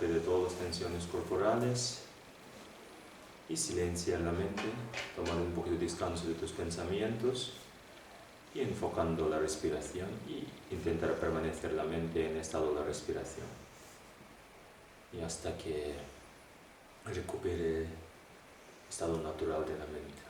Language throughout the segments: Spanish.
despéjate de todas las tensiones corporales y silencia la mente, tomando un poquito de descanso de tus pensamientos y enfocando la respiración y intentar permanecer la mente en estado de respiración. Y hasta que recupere el estado natural de la mente.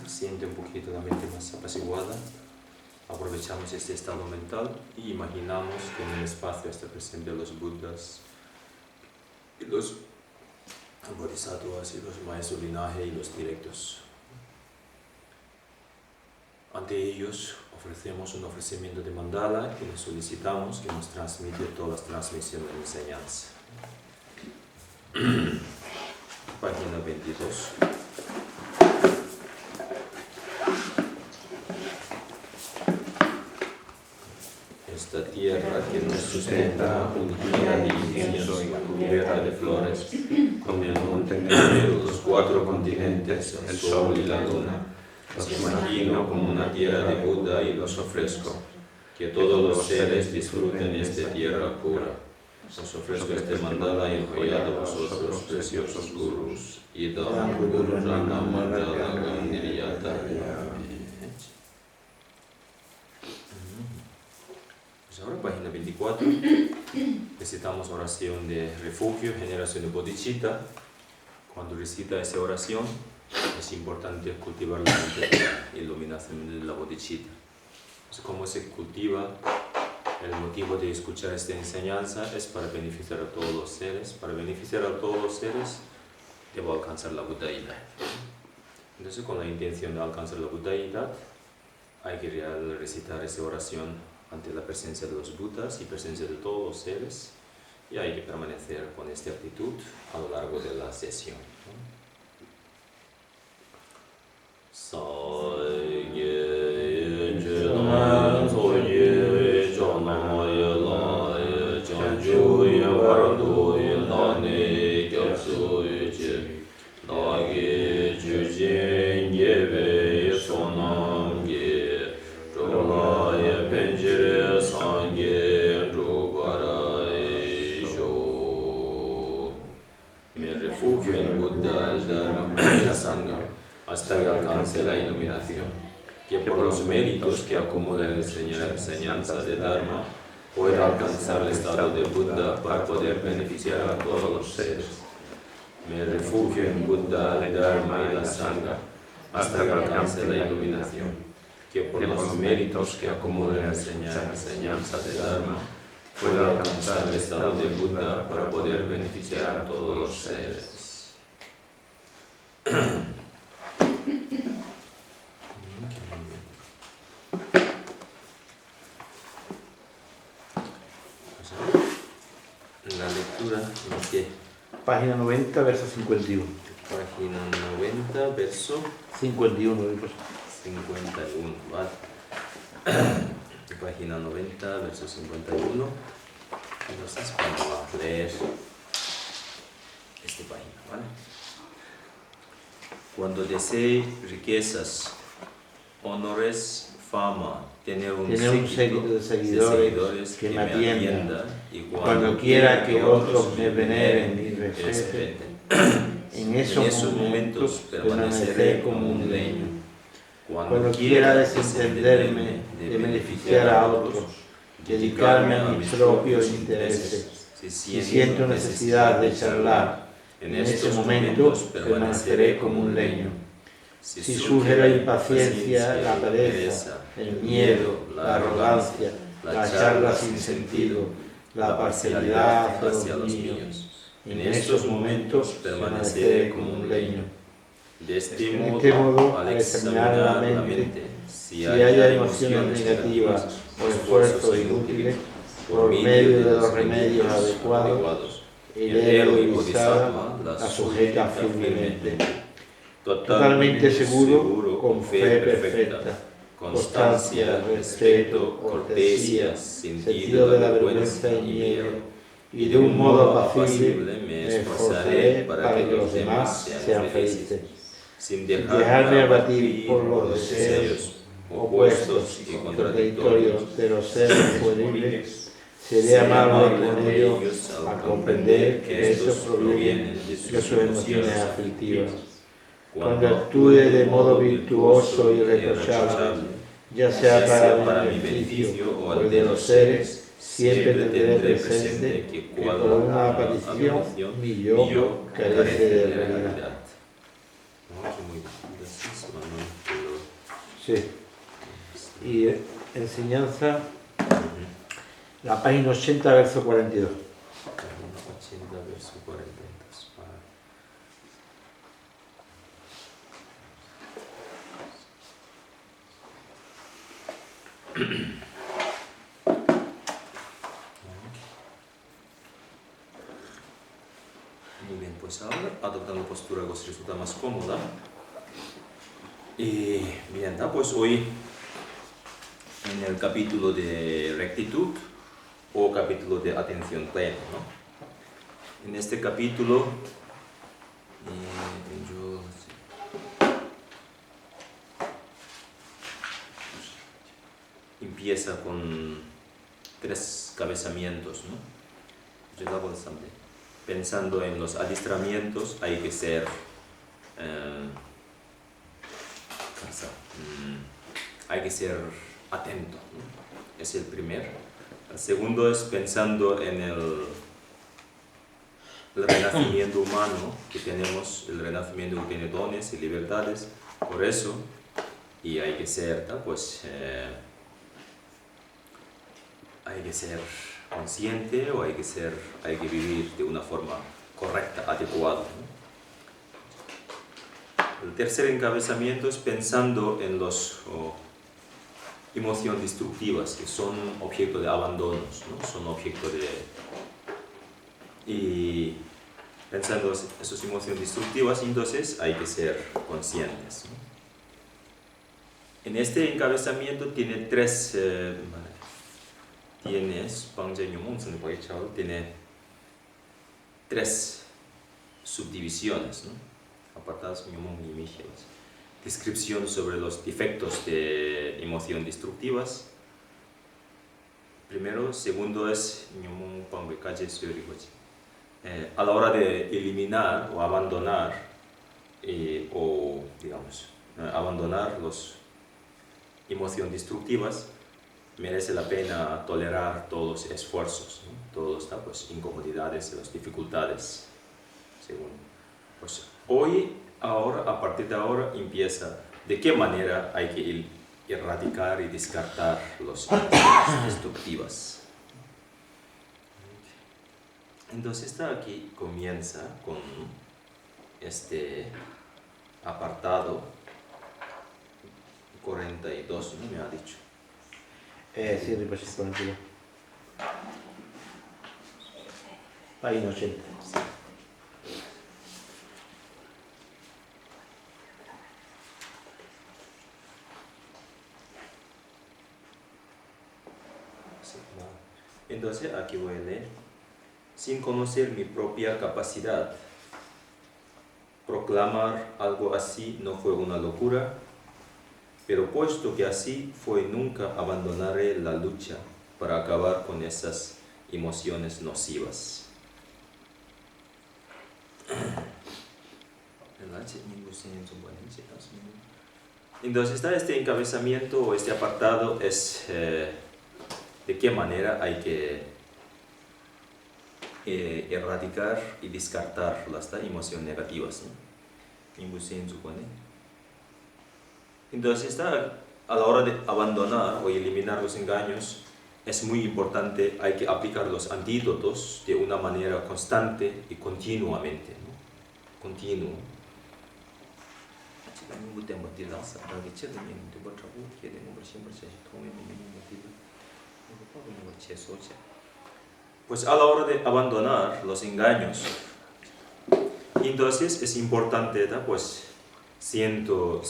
Siente un poquito la mente más apaciguada. Aprovechamos este estado mental y imaginamos que en el espacio está presente los Budas y los Bodhisattvas y los maestros linaje y los directos. Ante ellos ofrecemos un ofrecimiento de mandala y les solicitamos que nos transmita todas las transmisiones de enseñanza. Página 22. Esta tierra que nos sustenta, ungida de incienso y cubierta de flores, con el monte entero, los 4 continentes, el sol y la luna, los imagino como una tierra de Buda y los ofrezco. Que todos los seres disfruten esta tierra pura. Os ofrezco este mandala enjollado a vosotros, preciosos gurus. Idam Guru Rana Mandala Gandhiriyata. Ahora, página 24, recitamos oración de refugio, generación de bodhicitta. Cuando recita esa oración, es importante cultivar la mente de la iluminación de la bodhicitta. Entonces, ¿cómo se cultiva? El motivo de escuchar esta enseñanza es para beneficiar a todos los seres. Para beneficiar a todos los seres, debo alcanzar la budaidad. Entonces, con la intención de alcanzar la budaidad, hay que recitar esta oración ante la presencia de los Budas y presencia de todos los seres, y hay que permanecer con esta actitud a lo largo de la sesión. Hasta que alcance la iluminación, que por los méritos que acumula en la enseñanza de Dharma, pueda alcanzar el estado de Buda para poder beneficiar a todos los seres. Me refugio en Buda, el Dharma y la Sangha, hasta que alcance la iluminación, que por los méritos que acumula en la enseñanza del Dharma, pueda alcanzar el estado de Buda para poder beneficiar a todos los seres. La lectura, ¿en qué? Página 90, verso 51. Página 90, verso 51, pues. 51, ¿vale? Página 90, verso 51. Entonces vamos a leer esta página, ¿vale? Cuando desee riquezas, honores, fama, tener un séquito de seguidores que me atienda, y cuando quiera que otros me veneren y respeten, en esos momentos permaneceré como un leño. Cuando quiera desentenderme de beneficiar a otros, dedicarme a mis propios intereses, si siento necesidad de charlar, en ese momento permaneceré como un leño. Si surge la impaciencia, la pereza, el miedo, la arrogancia, la charla sin sentido, la parcialidad hacia los míos, en estos momentos permaneceré como un leño. De este modo, al examinar la mente, si haya emociones negativas o esfuerzos inútiles, por medio de los remedios adecuados, el héroe y bodhisattva la sujeta firmemente. Totalmente seguro, con fe perfecta, constancia, respeto, cortesía, sentido de la vergüenza y miedo, y de un modo apacible me esforzaré para que los demás sean felices, sin dejarme abatir por los deseos opuestos y contradictorios de los seres pueriles. Seré amable con ellos al comprender que estos provienen de sus emociones aflictivas. Cuando actúe de modo virtuoso y irreprochable, ya sea para mi beneficio o el de los seres, siempre tendré presente que por una aparición mi yo carece de realidad. Sí. Y enseñanza, la página 80, verso 42. Página 80, verso 42. Muy bien, pues ahora adoptando postura que os resulta más cómoda. Y bien, pues hoy en el capítulo de rectitud o capítulo de atención plena, ¿no? En este capítulo empieza con 3 cabezamientos, ¿no? Pensando en los adiestramientos hay que ser atento, ¿no? Es el primero. El segundo es pensando en el renacimiento humano que tenemos, el renacimiento que tiene dones y libertades, por eso, y hay que ser, ¿no? Pues hay que ser consciente o hay que vivir de una forma correcta, adecuada, ¿no? El tercer encabezamiento es pensando en las emociones destructivas que son objeto de abandonos, ¿no? Son objeto de... Y pensando en esas emociones destructivas, entonces hay que ser conscientes, ¿no? En este encabezamiento tiene 3... tiene 3 subdivisiones, ¿no? Apartados y mígilas. Descripción sobre los defectos de emociones destructivas. Primero, segundo es a la hora de eliminar o abandonar abandonar las emociones destructivas, merece la pena tolerar todos los esfuerzos, ¿no? Todas las pues, incomodidades y las dificultades. Según. Pues hoy, ahora, a partir de ahora, empieza de qué manera hay que erradicar y descartar las emociones destructivas. Entonces está aquí comienza con este apartado 42, ¿no? Me ha dicho. Sí, repasé 42. Página 80. Sí, claro. Entonces aquí voy a leer. Sin conocer mi propia capacidad, proclamar algo así no fue una locura, pero puesto que así fue, nunca abandonaré la lucha para acabar con esas emociones nocivas. Entonces está este encabezamiento o este apartado es de qué manera hay que erradicar y descartar las emociones negativas, ¿no? Entonces está a la hora de abandonar o eliminar los engaños, es muy importante, hay que aplicar los antídotos de una manera constante y continuamente, ¿no? Continuo. Pues a la hora de abandonar los engaños, entonces es importante, ¿no? Pues siendo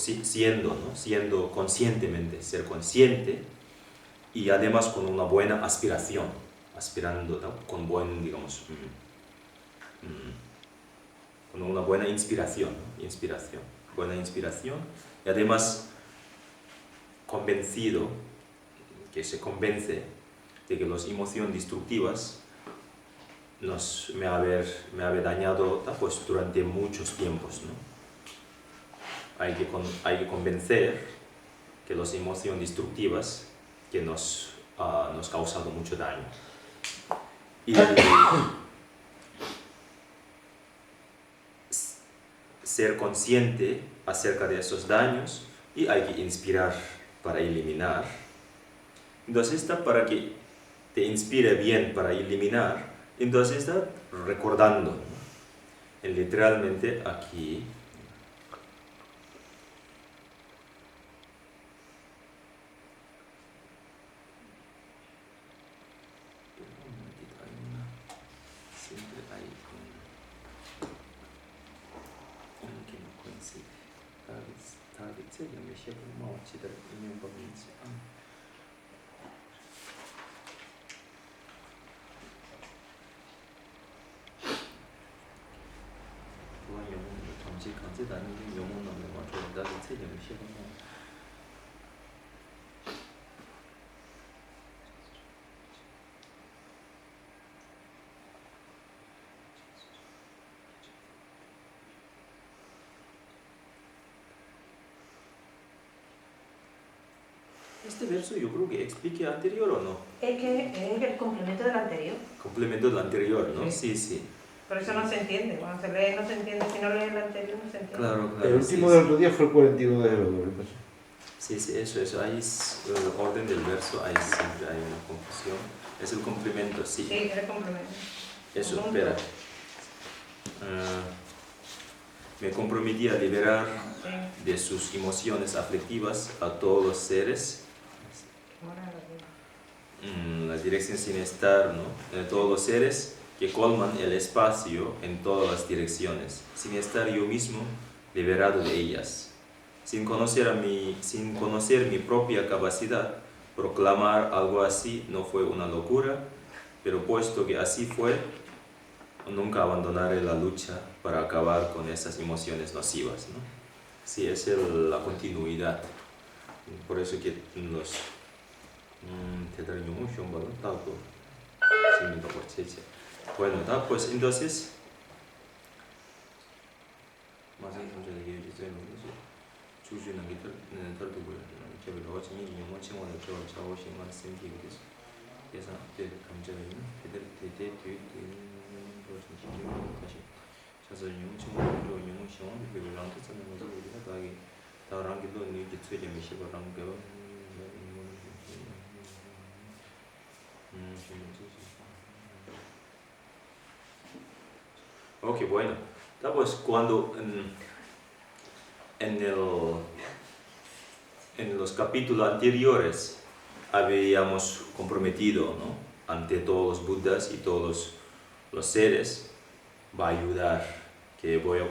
conscientemente, ser consciente y además con una buena aspiración, aspirando, ¿no? Con buen, digamos, con una buena inspiración, ¿no? Buena inspiración y además convencido, que se convence de que las emociones destructivas me ha dañado, ¿no? Pues durante muchos tiempos, ¿no? Hay que convencer que las emociones destructivas que nos causado mucho daño. Y ser consciente acerca de esos daños y hay que inspirar para eliminar. Entonces está para que te inspire bien para eliminar, entonces está recordando, ¿no? Literalmente aquí siempre hay un que no coincide. Este verso yo creo que explique anterior o no. Es que es el complemento del anterior. Complemento del anterior, ¿no? Sí. Sí. Por eso no se entiende. Cuando se lee no se entiende. Si no lees el anterior no se entiende. Claro. El último del otro día fue el 41 de luego. Sí, eso. Ahí es el orden del verso, ahí siempre hay una confusión. Es el complemento, sí. Sí, es el complemento. Eso, Punto. espera. Me comprometí a liberar de sus emociones aflictivas a todos los seres. La dirección sin estar, ¿no? Todos los seres que colman el espacio en todas las direcciones, sin estar yo mismo liberado de ellas. Sin conocer mi propia capacidad, proclamar algo así no fue una locura, pero puesto que así fue, nunca abandonaré la lucha para acabar con esas emociones nocivas, ¿no? Sí, es la continuidad. Por eso que los bueno, pues entonces Ok, bueno. Pues cuando en los capítulos anteriores habíamos comprometido, ¿no?, ante todos los budas y todos los seres, va a ayudar, que voy a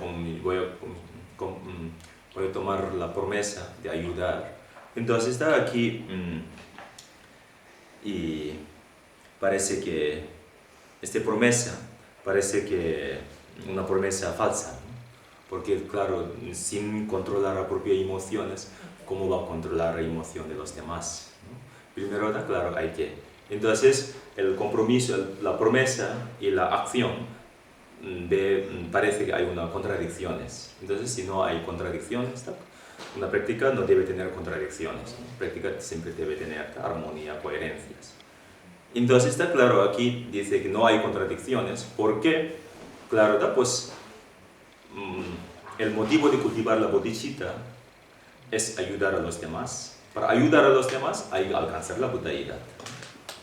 tomar la promesa de ayudar. Entonces está aquí y parece que esta promesa parece que una promesa falsa, ¿no? Porque claro, sin controlar las propias emociones, ¿cómo va a controlar la emoción de los demás, ¿no? Primero, claro, hay que... Entonces, el compromiso, la promesa y la acción parece que hay unas contradicciones. Entonces, si no hay contradicciones, una práctica no debe tener contradicciones, ¿no? La práctica siempre debe tener armonía, coherencias. Entonces, está claro, aquí dice que no hay contradicciones, porque, claro, pues el motivo de cultivar la bodhicitta es ayudar a los demás. Para ayudar a los demás hay que alcanzar la budaidad.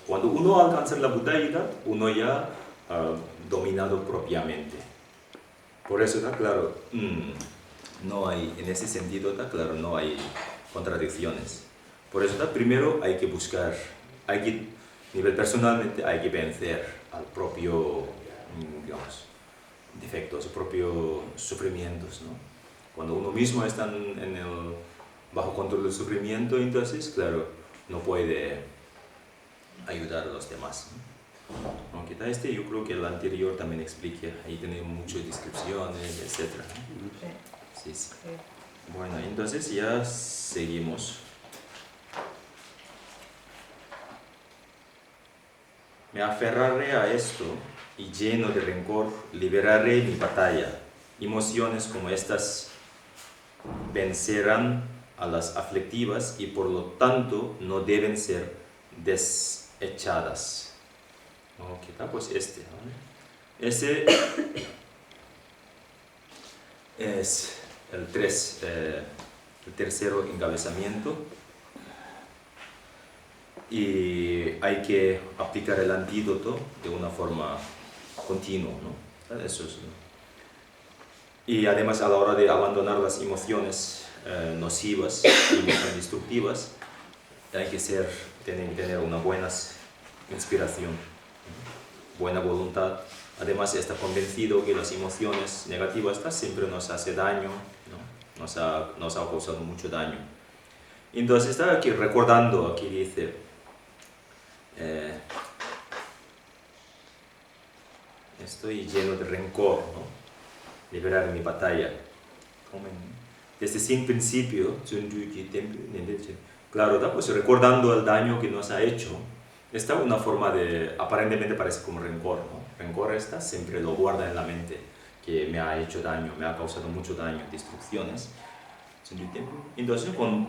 Cuando uno alcanza la budaidad, uno ya ha dominado propiamente. Por eso está claro, no hay, en ese sentido está claro, no hay contradicciones. Por eso está, primero hay que buscar, a nivel personalmente hay que vencer al propio, digamos, defectos, propios sufrimientos, ¿no? Cuando uno mismo está bajo control del sufrimiento, entonces, claro, no puede ayudar a los demás, ¿no? Aunque yo creo que el anterior también explica, ahí tenemos muchas descripciones, etc. Sí, sí. Bueno, entonces ya seguimos. Me aferraré a esto y lleno de rencor liberaré mi batalla. Emociones como estas vencerán a las aflictivas y por lo tanto no deben ser desechadas. Ok, pues ¿vale? Ese es el tercero encabezamiento. Y hay que aplicar el antídoto de una forma continua, ¿no? Eso es, ¿no? Y además a la hora de abandonar las emociones nocivas y destructivas, hay que tener una buena inspiración, ¿no?, buena voluntad. Además está convencido que las emociones negativas siempre nos hacen daño, ¿no? nos ha causado mucho daño. Entonces está aquí recordando, aquí dice, estoy lleno de rencor, ¿no? Liberar mi batalla. Desde sin principio, claro, pues recordando el daño que nos ha hecho, esta una forma de, aparentemente parece como rencor, ¿no? Rencor siempre lo guarda en la mente, que me ha hecho daño, me ha causado mucho daño, destrucciones. Entonces con un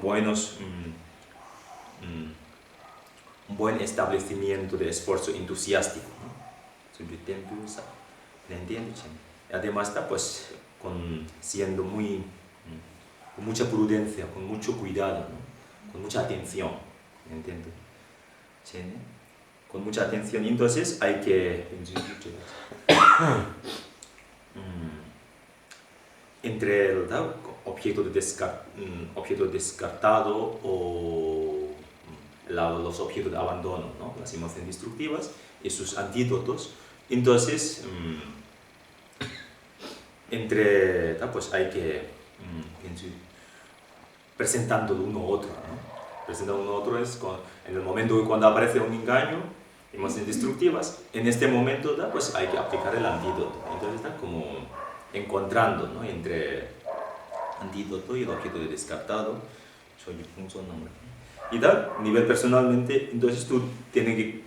buen establecimiento de esfuerzo entusiástico, ¿no? Además está pues siendo con mucha prudencia, con mucho cuidado, ¿no?, con mucha atención, ¿entiendes? Con mucha atención. Y entonces hay que entre el objeto descartado o los objetos de abandono, ¿no?, las emociones destructivas y sus antídotos. Entonces pues hay que presentándolo uno a otro, ¿no? Presentando uno a otro es en el momento cuando aparece un engaño, emociones destructivas, en este momento pues hay que aplicar el antídoto. Entonces está como encontrando, ¿no?, entre antídoto y el objeto de descartado. Y a nivel personalmente, entonces tú tienes que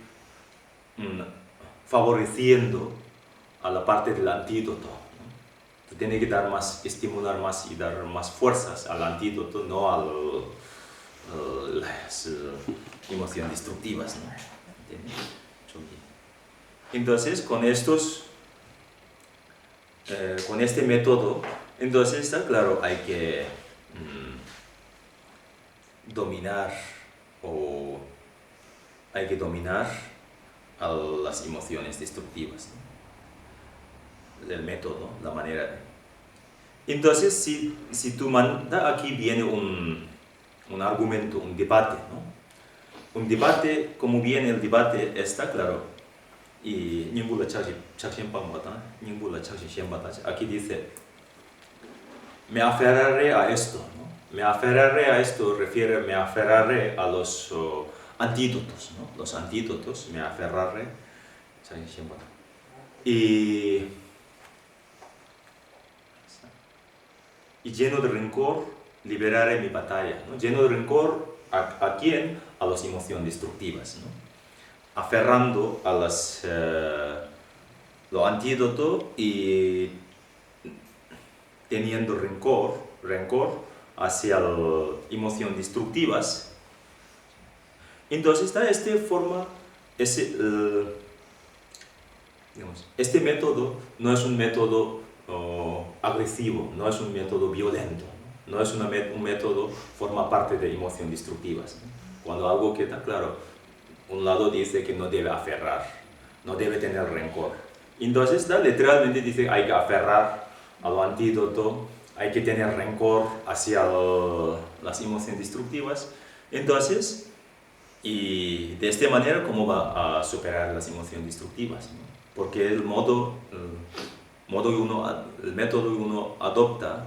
favoreciendo a la parte del antídoto, ¿no? Tú tienes que estimular más y dar más fuerzas al antídoto, no a las emociones destructivas, ¿no? Entonces, con este método, entonces está claro, hay que dominar o hay que dominar a las emociones destructivas, ¿no? El método, la manera de... Entonces, si tú mandas, aquí viene un argumento, un debate, ¿no? Un debate, como viene el debate, está claro. Y aquí dice, me aferraré a esto, ¿no? Me aferraré a esto, me aferraré a los antídotos, ¿no? Los antídotos, me aferraré. Y lleno de rencor, liberaré mi batalla, ¿no? Lleno de rencor, ¿a quién? A las emociones destructivas, ¿no? Aferrando a lo antídoto y teniendo rencor hacia las emociones destructivas. Entonces, este método no es un método agresivo, no es un método violento, no es un método forma parte de emociones destructivas, ¿no? Cuando algo queda claro, un lado dice que no debe aferrar, no debe tener rencor. Entonces, literalmente dice hay que aferrar a lo antídoto, hay que tener rencor hacia las emociones destructivas. Entonces, y de esta manera, ¿cómo va a superar las emociones destructivas, ¿no? Porque el método que uno adopta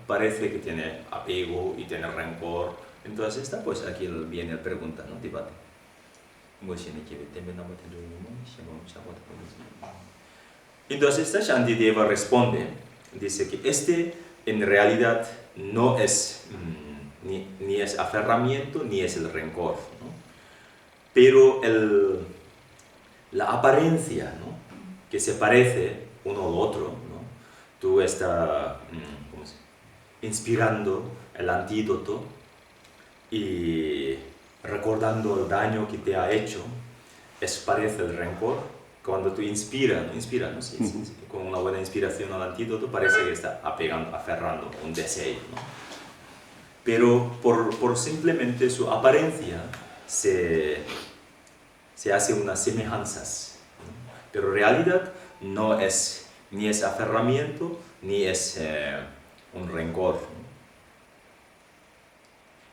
parece que tiene apego y tiene rencor. Entonces, pues aquí viene la pregunta, ¿no? Debate. Entonces, Shantideva responde, dice que en realidad no es ni es aferramiento ni es el rencor, ¿no? Pero la apariencia, ¿no? Que se parece uno al otro, ¿no? Tú estás inspirando el antídoto y recordando el daño que te ha hecho, parece el rencor. Cuando tú inspiras, ¿no? Sí, con una buena inspiración al antídoto, parece que está aferrando un deseo, ¿no? Pero por simplemente su apariencia se hace unas semejanzas, ¿no? Pero en realidad no es ni es aferramiento ni es un rencor, ¿no?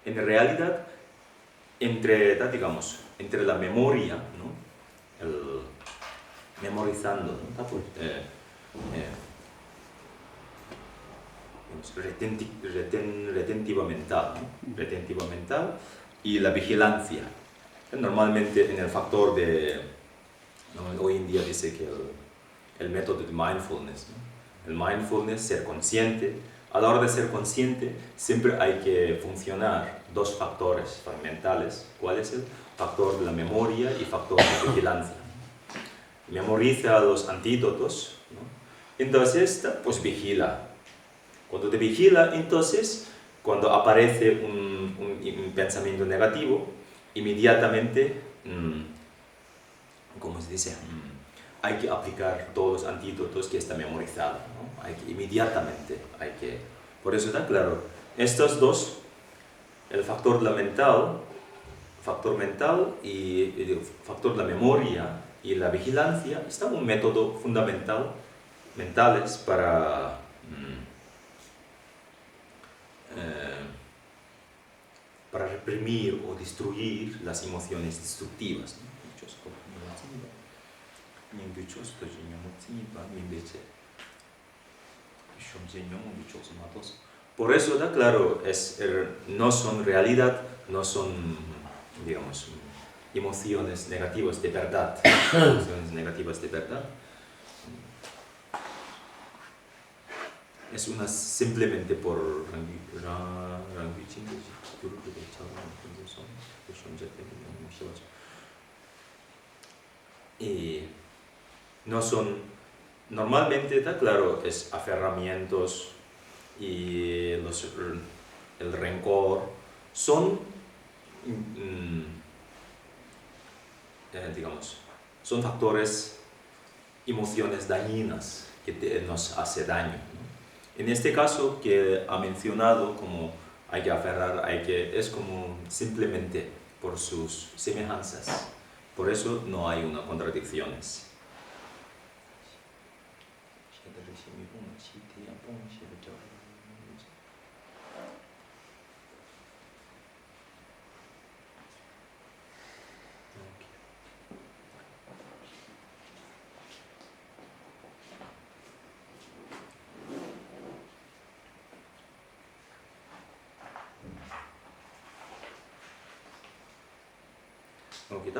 En realidad, entre la memoria, ¿no? Memorizando, ¿no? Retentiva mental, ¿no? Retentiva mental y la vigilancia. Normalmente en el factor ¿no? Hoy en día dice que el método de mindfulness, ¿no? El mindfulness, ser consciente. A la hora de ser consciente siempre hay que funcionar dos factores fundamentales. ¿Cuál es el factor de la memoria y factor de vigilancia? Memoriza los antídotos, ¿no? Entonces, pues vigila. Cuando te vigila, entonces, cuando aparece un pensamiento negativo, inmediatamente, ¿cómo se dice? Hay que aplicar todos los antídotos que está memorizado, ¿no? Inmediatamente hay que... Por eso está claro, estos dos, el factor mental y el factor de la memoria y la vigilancia, está un método fundamental, mentales para reprimir o destruir las emociones destructivas, ¿no? Por eso está claro, no son realidad, no son, digamos, emociones negativas de verdad. Emociones negativas de verdad. Es simplemente por y no son, normalmente está claro, es aferramientos y el rencor son son factores, emociones dañinas que nos hace daño, ¿no? En este caso que ha mencionado como hay que aferrar, es como simplemente por sus semejanzas. Por eso no hay una contradicciones.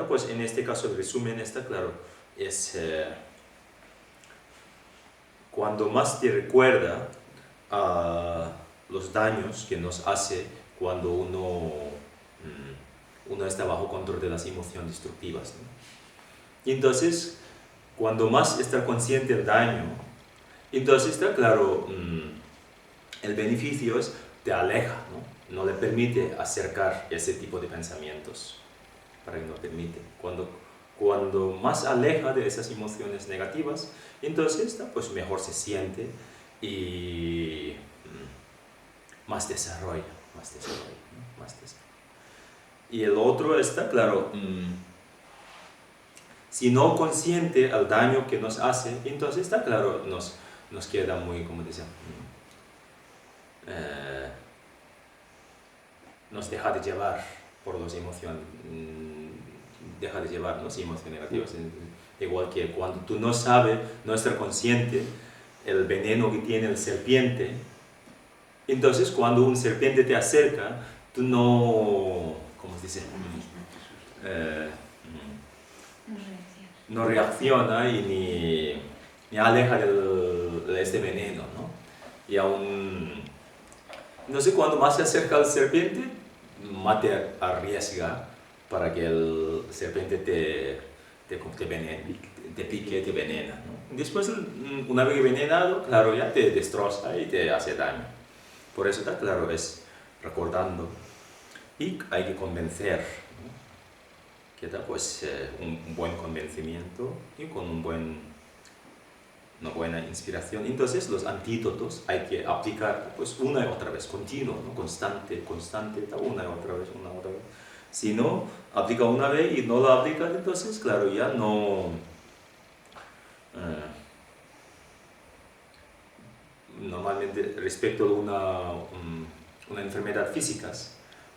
Pues en este caso el resumen está claro, es cuando más te recuerda a los daños que nos hace cuando uno está bajo control de las emociones destructivas, ¿no? Y entonces, cuando más está consciente del daño, entonces está claro, el beneficio es te aleja, no le permite acercar ese tipo de pensamientos. Para que no permite. Cuando más aleja de esas emociones negativas, entonces pues mejor se siente y más desarrolla. Y el otro está claro, si no consciente al daño que nos hace, entonces está claro, nos queda muy, como decía, nos deja de llevar por las emociones, deja de llevarnos emociones negativas. Igual que cuando tú no sabes, no estás consciente el veneno que tiene el serpiente, entonces cuando un serpiente te acerca, tú no, ¿cómo se dice? No reacciona y ni aleja de este veneno, ¿no? Y aún, no sé, cuando más se acerca al serpiente, más te arriesga para que el serpiente te pique, te venena, ¿no? Después, una vez envenenado, claro, ya te destroza y te hace daño. Por eso está claro, es recordando y hay que convencer, ¿no? Que da pues un buen convencimiento y con una buena inspiración. Entonces los antídotos hay que aplicar pues una y otra vez, continuo, ¿no? constante, una y otra vez. Si no, aplica una vez y no lo aplica, entonces claro, ya no... normalmente respecto a una enfermedad física,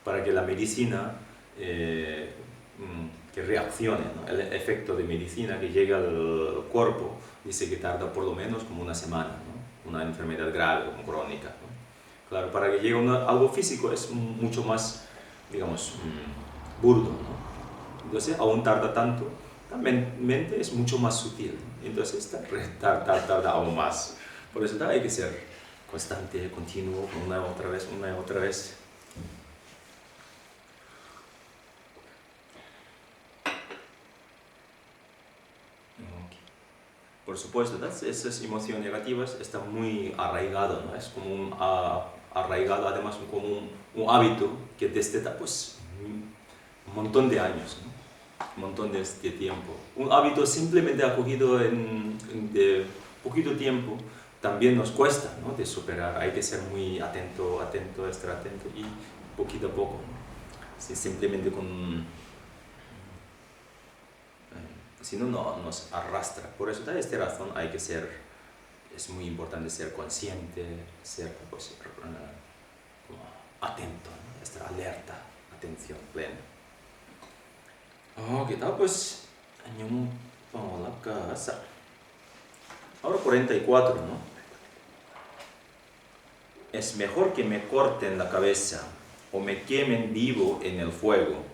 para que la medicina que reaccione, ¿no? El efecto de medicina que llega al cuerpo dice que tarda por lo menos como una semana, ¿no? Una enfermedad grave, como crónica, ¿no? Claro, para que llegue algo físico es mucho más, digamos, burdo, ¿no? Entonces aún tarda tanto, la mente es mucho más sutil, ¿no? Entonces tarda aún más. Por eso hay que ser constante, continuo, una y otra vez. Por supuesto, esas emociones negativas están muy arraigadas, ¿no? Es como arraigado, además como un hábito que desde pues, un montón de años, ¿no? Un montón de tiempo. Un hábito simplemente acogido de poquito tiempo también nos cuesta, ¿no? De superar. Hay que ser muy atento, estar atento y poquito a poco, ¿no? Si simplemente si no, nos arrastra. Por eso, de esta razón, es muy importante ser consciente, ser pues, como atento, ¿no? Estar alerta, atención plena. ¿Qué tal? Pues, vamos a la casa. Ahora 44, ¿no? Es mejor que me corten la cabeza o me quemen vivo en el fuego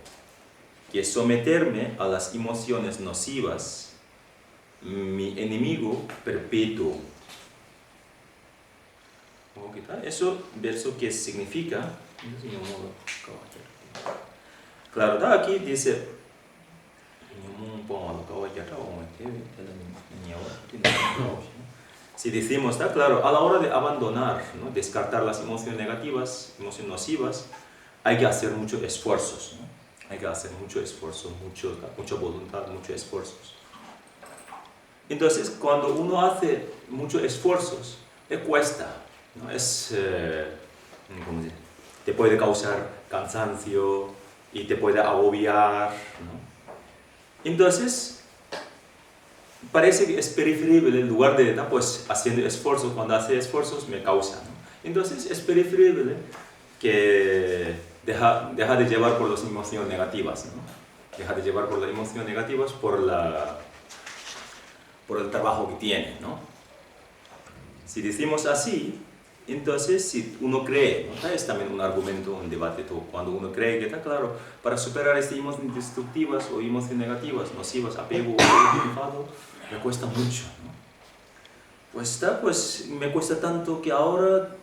que someterme a las emociones nocivas, mi enemigo perpetuo. ¿Qué tal? Eso, verso, ¿qué significa? Claro, aquí dice, si decimos, está claro, a la hora de abandonar, ¿no? Descartar las emociones negativas, emociones nocivas, hay que hacer muchos esfuerzos, ¿no? Hay que hacer mucho esfuerzo, mucha voluntad, muchos esfuerzos. Entonces, cuando uno hace muchos esfuerzos, le cuesta, ¿no? Es, ¿cómo decir? te puede causar cansancio y te puede agobiar, ¿no? Entonces, parece que es preferible, en lugar de pues, haciendo esfuerzos, cuando hace esfuerzos me causa, ¿no? Entonces es preferible que deja de llevar por las emociones negativas, ¿no? Deja de llevar por las emociones negativas por el trabajo que tiene, ¿no? Si decimos así, entonces si uno cree, ¿no? Es también un argumento, un debate, cuando uno cree que está claro, para superar estas emociones destructivas o emociones negativas, nocivas, apego o enfado, me cuesta mucho, ¿no? Pues me cuesta tanto que ahora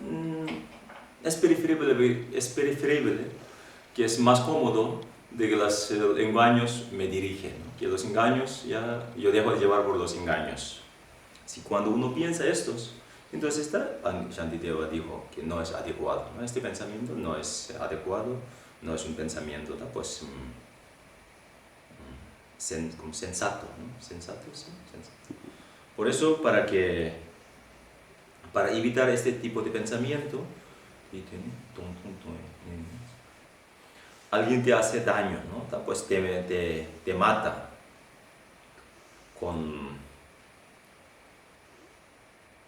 es preferible, que es más cómodo de que los engaños me dirigen, ¿no? Que los engaños yo dejo de llevar por los engaños. Si cuando uno piensa estos, entonces Shantideva dijo que no es adecuado, ¿no? Este pensamiento no es adecuado, no es un pensamiento pues, como sensato, ¿no? Sensato, sí, sensato. Por eso, para evitar este tipo de pensamiento, alguien te hace daño, ¿no? Pues te mata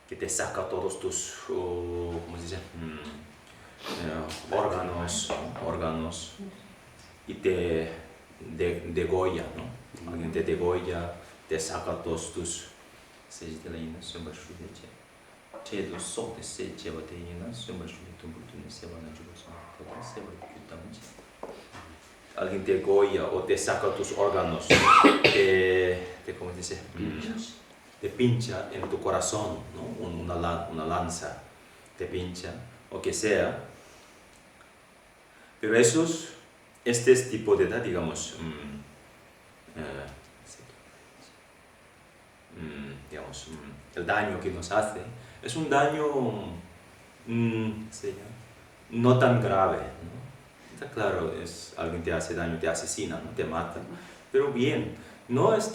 que te saca todos tus, ¿cómo se dice? Órganos y te degolla, ¿no? Alguien te degolla, te saca todos tus, alguien te degolla o te saca tus órganos, ¿cómo se dice? Te pincha en tu corazón, ¿no? Una lanza te pincha, o que sea. Pero este es tipo de, digamos, el daño que nos hace, es un daño no tan grave, ¿no? Está claro, alguien te hace daño, te asesina, ¿no? Te mata, pero bien. No es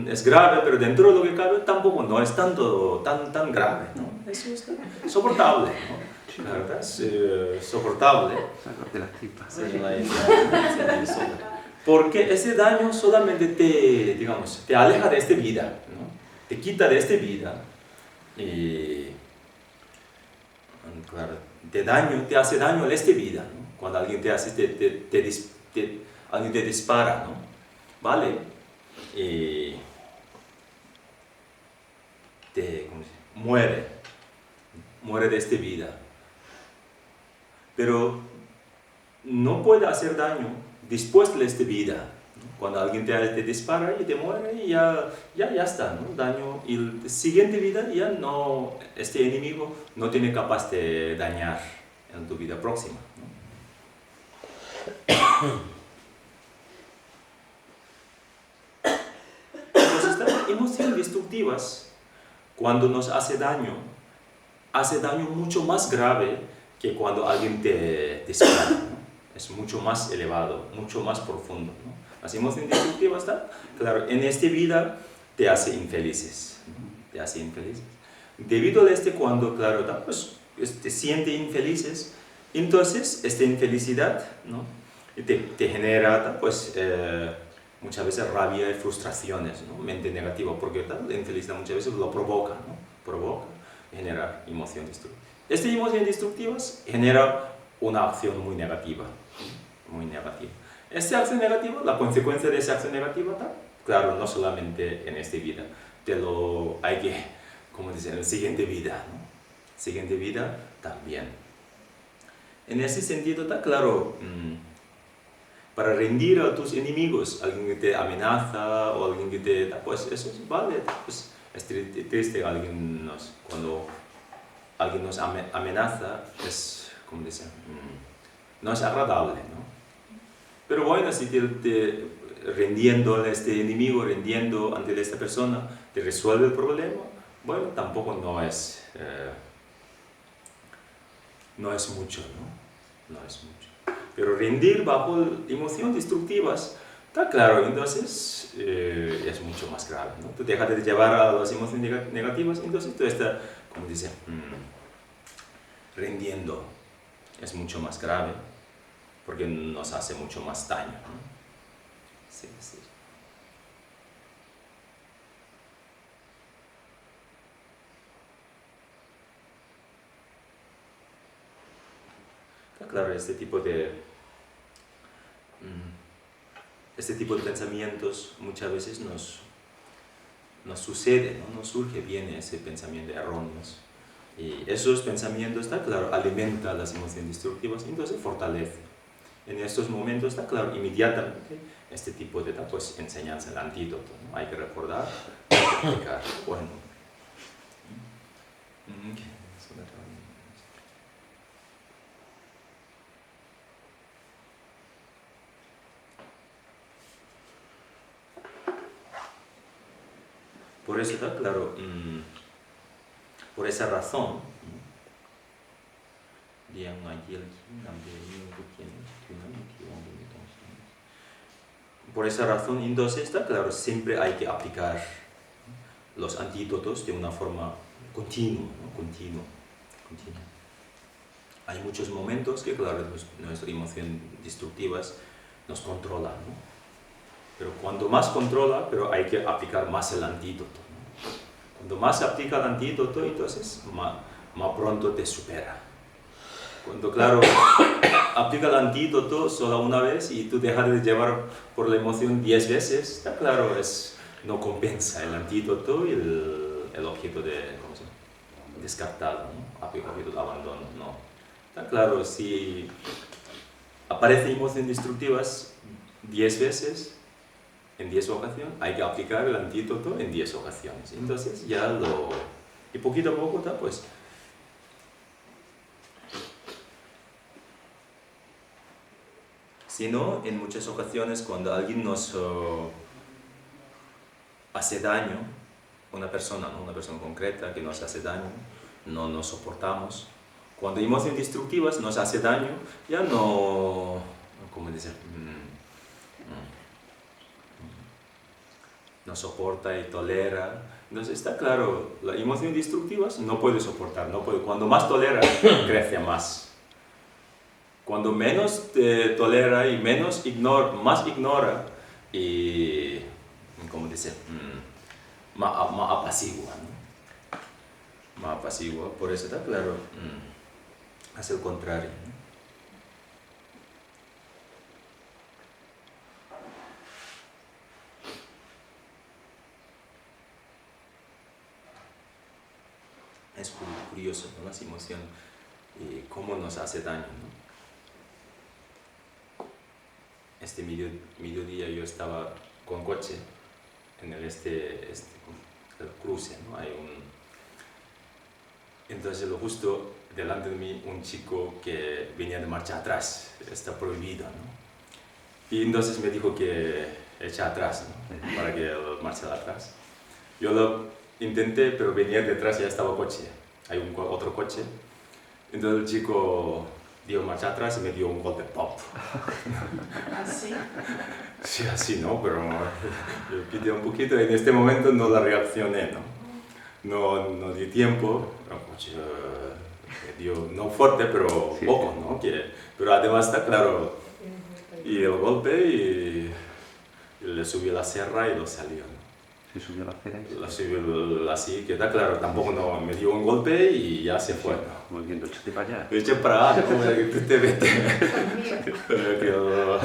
es grave, pero dentro de lo que cabe tampoco no es tan grave, ¿no? Eso es soportable, ¿no? La verdad es soportable. Sácate las tripas. Porque ese daño solamente te aleja de esta vida, ¿no? Te quita de esta vida y, claro, te hace daño en esta vida, ¿no? Cuando alguien alguien te dispara, ¿no? ¿Vale? Y muere de esta vida, pero no puede hacer daño después de esta vida, ¿no? Cuando alguien te dispara y te muere y ya está, ¿no? Daño, y la siguiente vida ya no, este enemigo no tiene capaz de dañar en tu vida próxima, ¿no? Emociones destructivas, cuando nos hace daño mucho más grave que cuando alguien te dispara, ¿no? Es mucho más elevado, mucho más profundo, ¿no? Las emociones destructivas, claro, en esta vida te hace infelices, ¿no? Te hace infelices. Debido a cuando, claro, pues, te siente infelices, entonces esta infelicidad, ¿no? te genera, pues, muchas veces rabia y frustraciones, ¿no? Mente negativa, porque la infelicidad muchas veces lo provoca, ¿no? Provoca, genera emociones destructivas. Estas emociones destructivas genera una acción muy negativa, muy negativa. Esta acción negativa, la consecuencia de esa acción negativa, claro, no solamente en esta vida, hay que, como dicen, en la siguiente vida, ¿no? Siguiente vida también. En ese sentido, claro, para rendir a tus enemigos, alguien que te amenaza o alguien que pues eso vale, pues es triste cuando alguien nos amenaza, es, como dicen, no es agradable, ¿no? Pero bueno, si rendiendo a este enemigo, rendiendo ante esta persona, te resuelve el problema, bueno, tampoco no es mucho, ¿no? No es mucho. Pero rendir bajo emociones destructivas, está claro, entonces es mucho más grave, ¿no? Tú dejas de llevar a las emociones negativas, entonces tú estás, como dice, rendiendo, es mucho más grave. porque nos hace mucho más daño, ¿no? Sí, sí. Claro, este tipo de pensamientos muchas veces nos sucede, ¿no? Nos surge bien ese pensamiento erróneos. Y esos pensamientos, está claro, alimentan las emociones destructivas, entonces fortalece. En estos momentos, está claro, inmediatamente, este tipo de pues, enseñanza, el antídoto, ¿no? Hay que recordar, hay que aplicar. Bueno. Por eso está claro, por esa razón, entonces está claro, siempre hay que aplicar los antídotos de una forma continua, ¿no? Continua. Hay muchos momentos que, claro, nuestras emociones destructivas nos controlan, ¿no? Pero cuanto más controla, pero hay que aplicar más el antídoto, ¿no? Cuanto más se aplica el antídoto, entonces más pronto te supera. Cuando, claro, aplica el antídoto solo una vez y tú dejas de llevar por la emoción 10 veces, está claro, no compensa el antídoto y el objeto de, ¿cómo se llama? Descartado, ¿no? Objeto de abandono, no. Está claro, si aparecen emociones destructivas 10 veces, en 10 ocasiones, hay que aplicar el antídoto en 10 ocasiones. Entonces ya y poquito a poco, pues, si no, en muchas ocasiones cuando alguien nos hace daño, una persona concreta que nos hace daño, no nos soportamos. Cuando emociones destructivas nos hace daño, ya no, ¿cómo decir? No soporta y tolera. Entonces está claro, las emociones destructivas no puede soportar, no puede. Cuando más tolera, crece más. Cuando menos tolera y más ignora y, ¿cómo dice? Más apacigua, ¿no? Más apacigua, por eso está claro, hace el contrario, ¿no? Es curioso, ¿no? Las emociones y cómo nos hace daño, ¿no? Este mediodía yo estaba con coche en el cruce, ¿no? Entonces justo delante de mí un chico que venía de marcha atrás, está prohibido, ¿no? Y entonces me dijo que echa atrás, ¿no? Para que él marche atrás. Yo lo intenté, pero venía detrás y ya estaba coche. Hay otro coche. Entonces el chico dio marcha atrás y me dio un golpe pop. ¿Así? Sí, así, ¿no? Pero yo pité un poquito y en este momento no la reaccioné, ¿no? No di tiempo. El coche me dio, no fuerte, pero sí, poco, ¿no? Pero además está claro. Y el golpe y le subió la serra y lo salió, ¿no? Se subió la acera y La subió así, que está claro, tampoco no, me dio un golpe y ya se fue, ¿no? como diciendo, échate para allá. Eché para allá, ¿no? Que tú te vete. Pero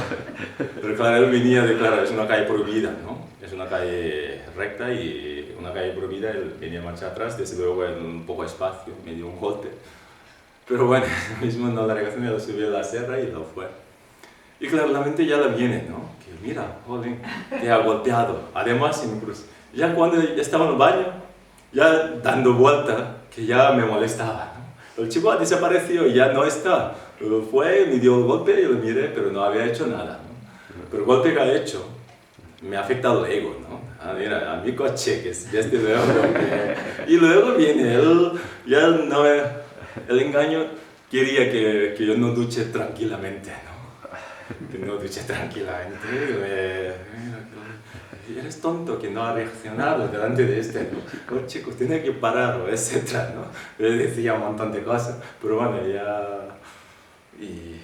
claro, él venía de, claro, es una calle prohibida, ¿no? Es una calle recta y una calle prohibida, él venía a marchar atrás, desde luego en un poco de espacio, me dio un golpe. Pero bueno, mismo no la reacción, lo subió a la serra y lo fue. Y claro, la mente ya la viene, ¿no? Que mira, joder, te ha golpeado. Además, incluso, ya cuando estaba en el baño, ya dando vuelta, que ya me molestaba, ¿no? El chico desapareció y ya no está. Fue, me dio el golpe y lo miré, pero no había hecho nada, ¿no? Pero el golpe que ha hecho me ha afectado el ego, ¿no? Ah, mira, a mi coche, que es desde luego. Y luego viene él, ya no, el engaño quería que yo no duche tranquilamente, ¿no? Que no duche tranquilamente. Eres tonto que no ha reaccionado delante de este, ¿no? Oh, chicos, tiene que parar, etc., ¿no? Le decía un montón de cosas, pero bueno, ya... Y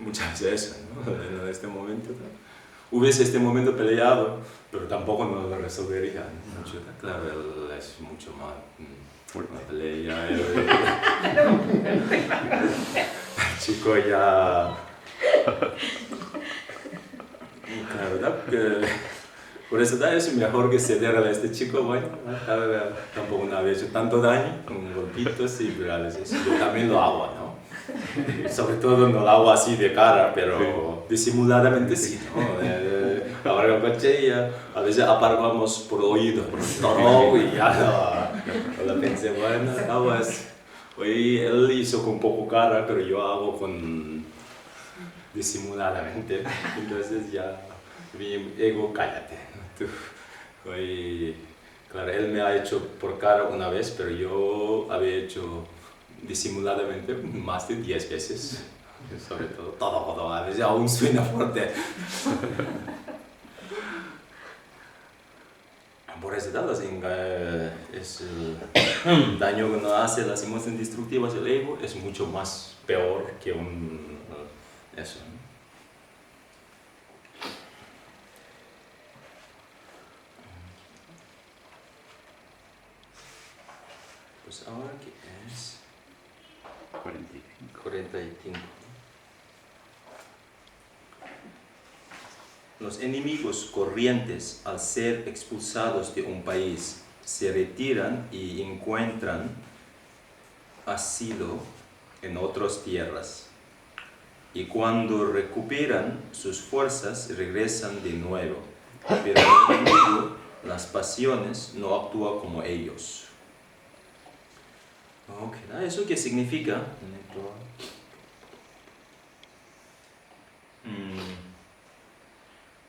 Muchas veces, ¿no? En este momento, ¿no? Hubiese este momento peleado, pero tampoco nos lo resolvería, ¿no? Mucho, ¿no? Claro, él es mucho más... Una pelea, el chico ya... Claro, ¿verdad? Que por eso es mejor que ceder a este chico, bueno, tampoco no había hecho tanto daño, con golpitos, sí, pero a veces yo también lo hago, ¿no? Sobre todo no lo hago así de cara, pero disimuladamente sí, ¿no? Ahora el coche y a veces aparcamos por oído, no, y ya lo pensé, bueno, pues, hoy él hizo con poco cara, pero yo hago con disimuladamente, entonces ya mi ego, cállate, tú, hoy, claro, él me ha hecho por cara una vez, pero yo había hecho disimuladamente más de 10 veces, sobre todo, a veces aún suena fuerte. Por ese lado, es el daño que nos hace las emociones destructivas, el ego, es mucho más peor que eso, ¿no? Pues ahora, ¿qué es? 45. Los enemigos corrientes, al ser expulsados de un país, se retiran y encuentran asilo en otras tierras. Y cuando recuperan sus fuerzas, regresan de nuevo. Pero el enemigo, las pasiones, no actúa como ellos. Okay, ¿eso qué significa?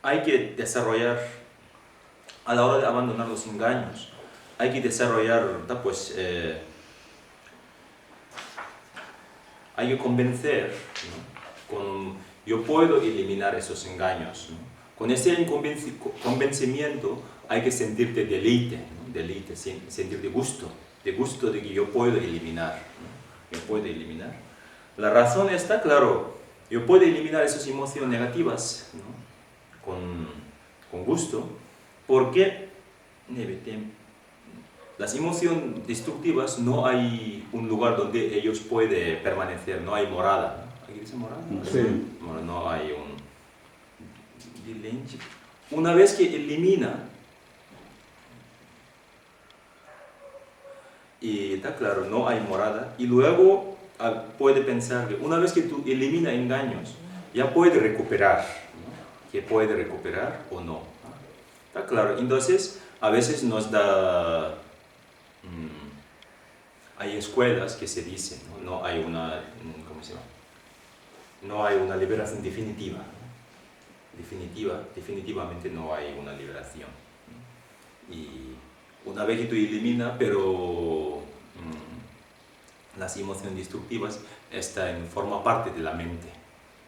Hay que desarrollar, a la hora de abandonar los engaños, hay que desarrollar, pues, hay que convencer, ¿no? Yo puedo eliminar esos engaños, ¿no? Con ese convencimiento hay que sentirte deleite, ¿no? Deleite, sentirte gusto de que yo puedo eliminar, ¿no? Yo puedo eliminar. La razón está, claro, yo puedo eliminar esas emociones negativas, ¿no? Con gusto, porque las emociones destructivas no hay un lugar donde ellos pueden permanecer, no hay morada, ¿no? ¿Aquí dice morada? Sí. Bueno, no hay un... Una vez que elimina, y está claro, no hay morada, y luego puede pensar que una vez que tú eliminas engaños, ya puede recuperar, ¿no? Que puede recuperar o no. Está claro, entonces a veces nos da... hay escuelas que se dicen, ¿no? No hay una... ¿Cómo se llama? No hay una liberación definitiva, ¿no? Definitivamente no hay una liberación, ¿no? Y una vez que tú eliminas, pero las emociones destructivas forma parte de la mente.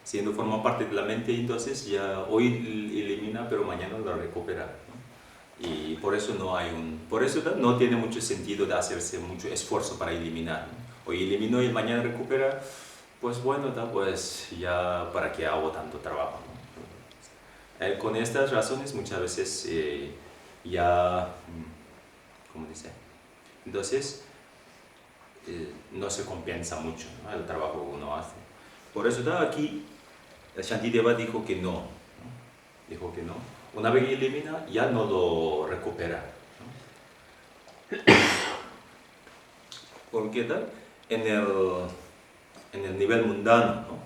Siendo forma parte de la mente, entonces ya hoy elimina, pero mañana lo recupera, ¿no? Y por eso por eso no tiene mucho sentido de hacerse mucho esfuerzo para eliminar, ¿no? Hoy eliminó y mañana recupera, pues bueno, pues ya para qué hago tanto trabajo, ¿no? Con estas razones muchas veces ya, ¿cómo dice? Entonces no se compensa mucho, ¿no? El trabajo que uno hace. Por eso aquí el Shantideva dijo que no, ¿no? Dijo que no. Una vez que elimina, ya no lo recupera, ¿no? Porque tal, en el nivel mundano, ¿no?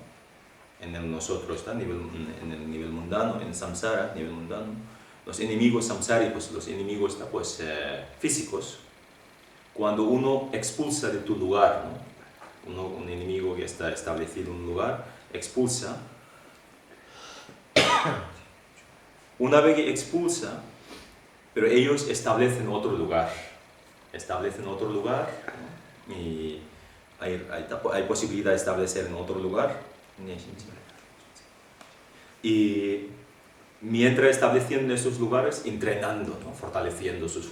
Nosotros, en el nivel mundano, en samsara, nivel mundano, los enemigos samsáricos, los enemigos pues, físicos, cuando uno expulsa de tu lugar, ¿no? Un enemigo que está establecido en un lugar, expulsa. Una vez que expulsa, pero ellos establecen otro lugar, ¿no? Y hay posibilidad de establecer en otro lugar. Y mientras estableciendo esos lugares, entrenando, ¿no? Fortaleciendo sus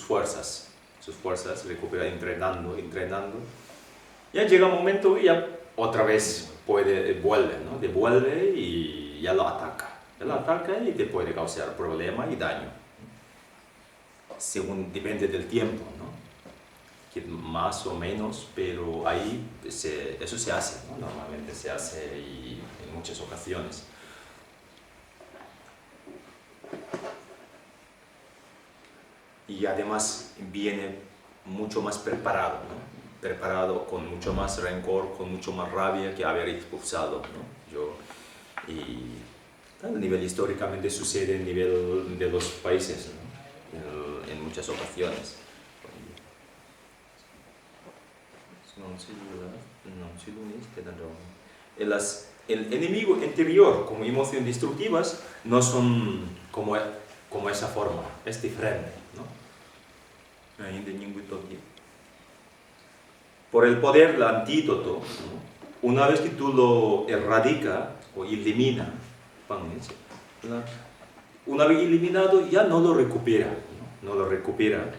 fuerzas, recupera entrenando. Ya llega un momento y ya otra vez vuelve, ¿no? Devuelve y ya lo ataca. Él ataca y te puede causar problema y daño. Según depende del tiempo, ¿no? Que más o menos, pero ahí eso se hace, ¿no? Normalmente se hace y en muchas ocasiones. Y además viene mucho más preparado, ¿no? Preparado con mucho más rencor, con mucho más rabia que haber expulsado, ¿no? Y a nivel históricamente sucede a nivel de los países, ¿no? En muchas ocasiones. El enemigo interior como emociones destructivas no son como esa forma, es diferente, ¿no? Por el poder, el antídoto, ¿no? Una vez que tú lo erradicas o eliminas, una vez eliminado ya no lo recupera, ¿no? No lo recupera.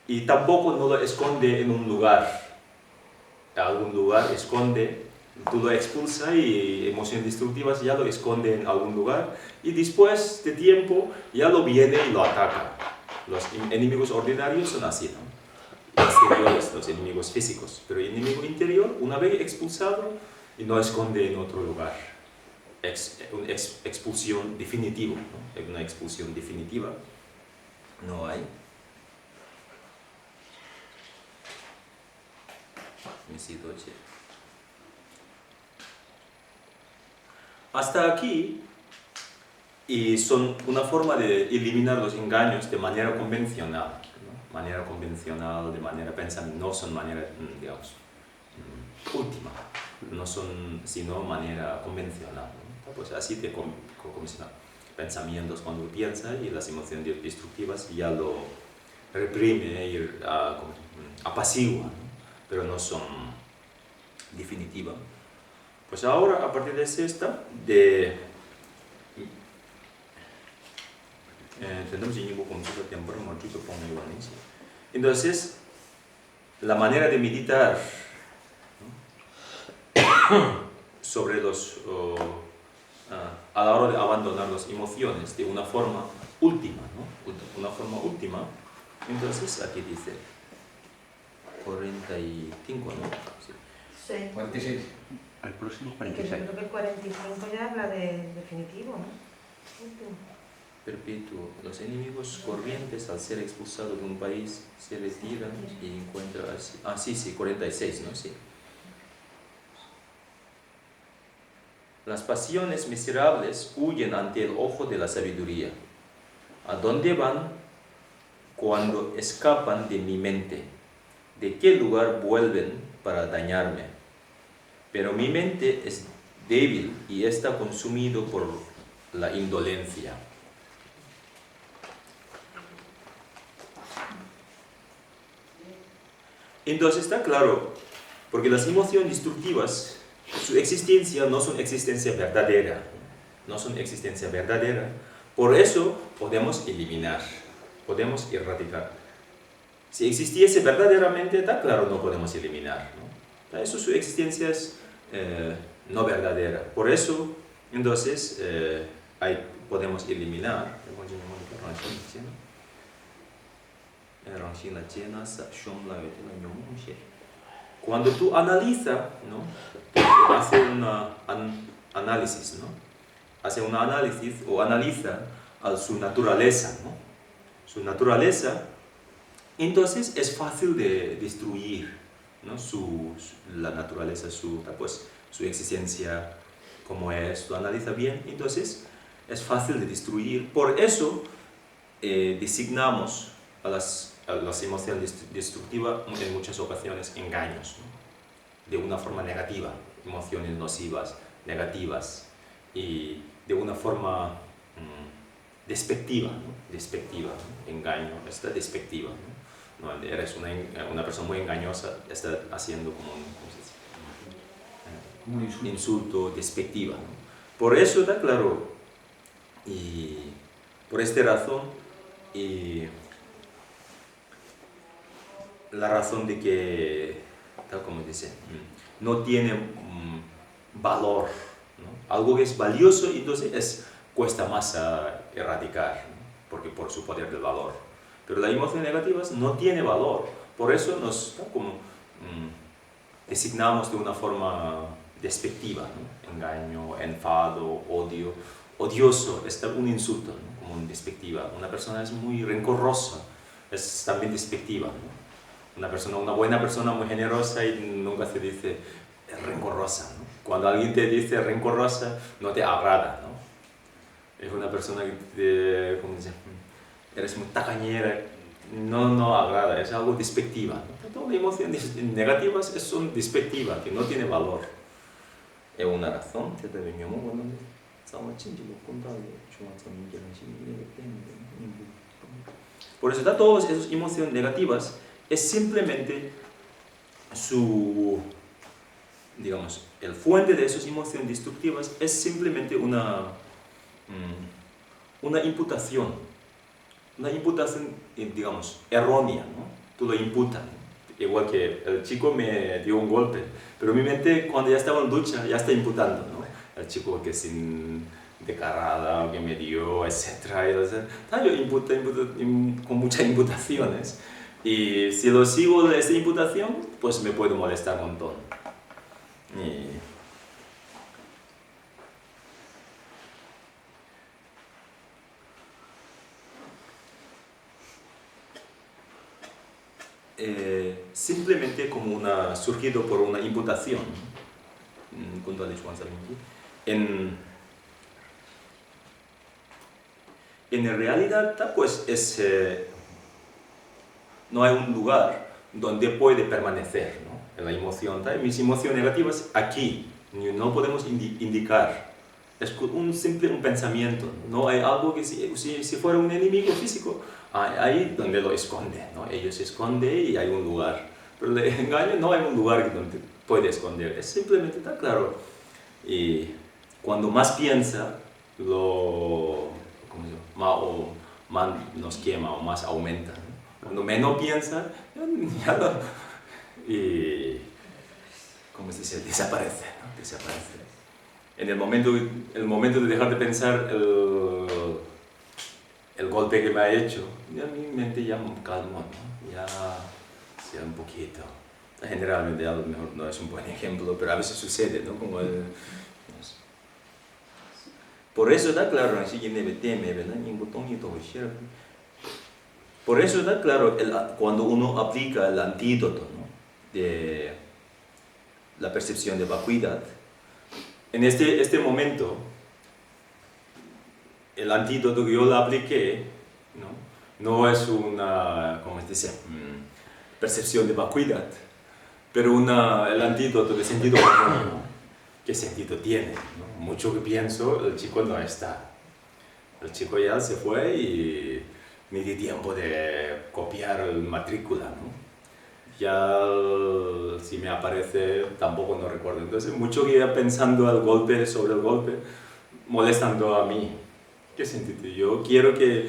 Y tampoco no lo esconde en un lugar. En algún lugar esconde, tú lo expulsas y emociones destructivas ya lo esconde en algún lugar y después de tiempo ya lo viene y lo ataca. Los enemigos ordinarios son así, ¿no? Exteriores, los enemigos físicos, pero el enemigo interior, una vez expulsado, y no esconde en otro lugar. Una expulsión definitiva, ¿no? Una expulsión definitiva no hay. Hasta aquí, y son una forma de eliminar los engaños de manera convencional, ¿no? Manera convencional, de manera pensamiento, no son manera, digamos, última, no son sino manera convencional, ¿no? Pues así de convencional. Pensamientos cuando piensa y las emociones destructivas ya lo reprime y apacigua, ¿no? Pero no son definitivas. Pues ahora, a partir de esta, entonces, la manera de meditar, ¿no? Sobre a la hora de abandonar las emociones de una forma última, ¿no? Una forma última, entonces aquí dice 45, ¿no? Sí. Sí. 46. Al próximo Que 46. yo creo que el 45 ya habla de definitivo, ¿no? Último. Perpetuo. Los enemigos corrientes, al ser expulsados de un país, se retiran y encuentran así. Ah, sí, 46, ¿no? Sí. Las pasiones miserables huyen ante el ojo de la sabiduría. ¿A dónde van cuando escapan de mi mente? ¿De qué lugar vuelven para dañarme? Pero mi mente es débil y está consumido por la indolencia. Entonces está claro, porque las emociones destructivas, su existencia no son existencia verdadera, no son existencia verdadera, por eso podemos eliminar, podemos erradicar. Si existiese verdaderamente, está claro, no podemos eliminar, ¿no? Eso su existencia es no verdadera, por eso, entonces, podemos eliminar. Cuando tú analizas, ¿no? Hace un análisis, ¿no? Hace un análisis o analiza a su naturaleza, ¿no? Su naturaleza, entonces es fácil de destruir, ¿no? La naturaleza, su existencia, como es, lo analiza bien, entonces es fácil de destruir. Por eso designamos a las emociones destructivas en muchas ocasiones engaños, ¿no? De una forma negativa, emociones nocivas, negativas, y de una forma despectiva, ¿no? Despectiva, ¿no? Engaño, está despectiva, ¿no? No, eres una persona muy engañosa, está haciendo como un insulto despectiva, ¿no? Por eso está claro, y por esta razón, y la razón de que tal como dice, no tiene valor, ¿no? Algo que es valioso, entonces cuesta más erradicar, ¿no? Porque por su poder del valor. Pero las emociones negativas no tiene valor, por eso nos como designamos de una forma despectiva, ¿no? Engaño, enfado, odio, odioso, es un insulto, ¿no? Como una despectiva. Una persona es muy rencorosa, es también despectiva, ¿no? Una buena persona muy generosa y nunca se dice rencorosa, ¿no? Cuando alguien te dice rencorosa, no te agrada, ¿no? Es una persona que te, ¿cómo dice? Eres muy tacañera, no agrada, es algo despectiva, ¿no? Todas las emociones negativas son despectivas, que no tiene valor. Es una razón. Por eso, todas esas emociones negativas es simplemente digamos, el fuente de esas emociones destructivas es simplemente una imputación, digamos, errónea, ¿no? Tú lo imputas, ¿no? Igual que el chico me dio un golpe, pero mi mente cuando ya estaba en ducha ya está imputando, ¿no? El chico que sin descarada, que me dio, etcétera, yo imputo con muchas imputaciones. Y si lo sigo de esa imputación, pues me puede molestar un montón. Simplemente como surgido por una imputación, en realidad pues no hay un lugar donde puede permanecer, ¿no? La emoción, mis emociones negativas aquí no podemos indicar, es un pensamiento, no hay algo que si fuera un enemigo físico, ahí donde lo esconde, ¿no? Ellos se esconden y hay un lugar, pero el engaño no hay un lugar donde puede esconder, es simplemente está claro. Y cuando más piensa, más nos quema o más aumenta, ¿no? Cuando menos piensa, y ¿cómo se dice? Desaparece, ¿no? Desaparece. En el momento de dejar de pensar el golpe que me ha hecho, ya mi mente ya me calma, ¿no? Ya un poquito. Generalmente a lo mejor no es un buen ejemplo, pero a veces sucede, ¿no? Por eso está claro, por eso está claro cuando uno aplica el antídoto, ¿no? De la percepción de vacuidad. En este momento, el antídoto que yo le apliqué, no es una, ¿cómo se dice? Percepción de vacuidad, pero el antídoto de sentido común, ¿no? ¿Qué sentido tiene, ¿no? Mucho que pienso, el chico no está. El chico ya se fue y ni di tiempo de copiar el matrícula, ¿no? Ya si me aparece tampoco no recuerdo. Entonces mucho que ir pensando sobre el golpe, molestando a mí. ¿Qué sentido? Yo quiero que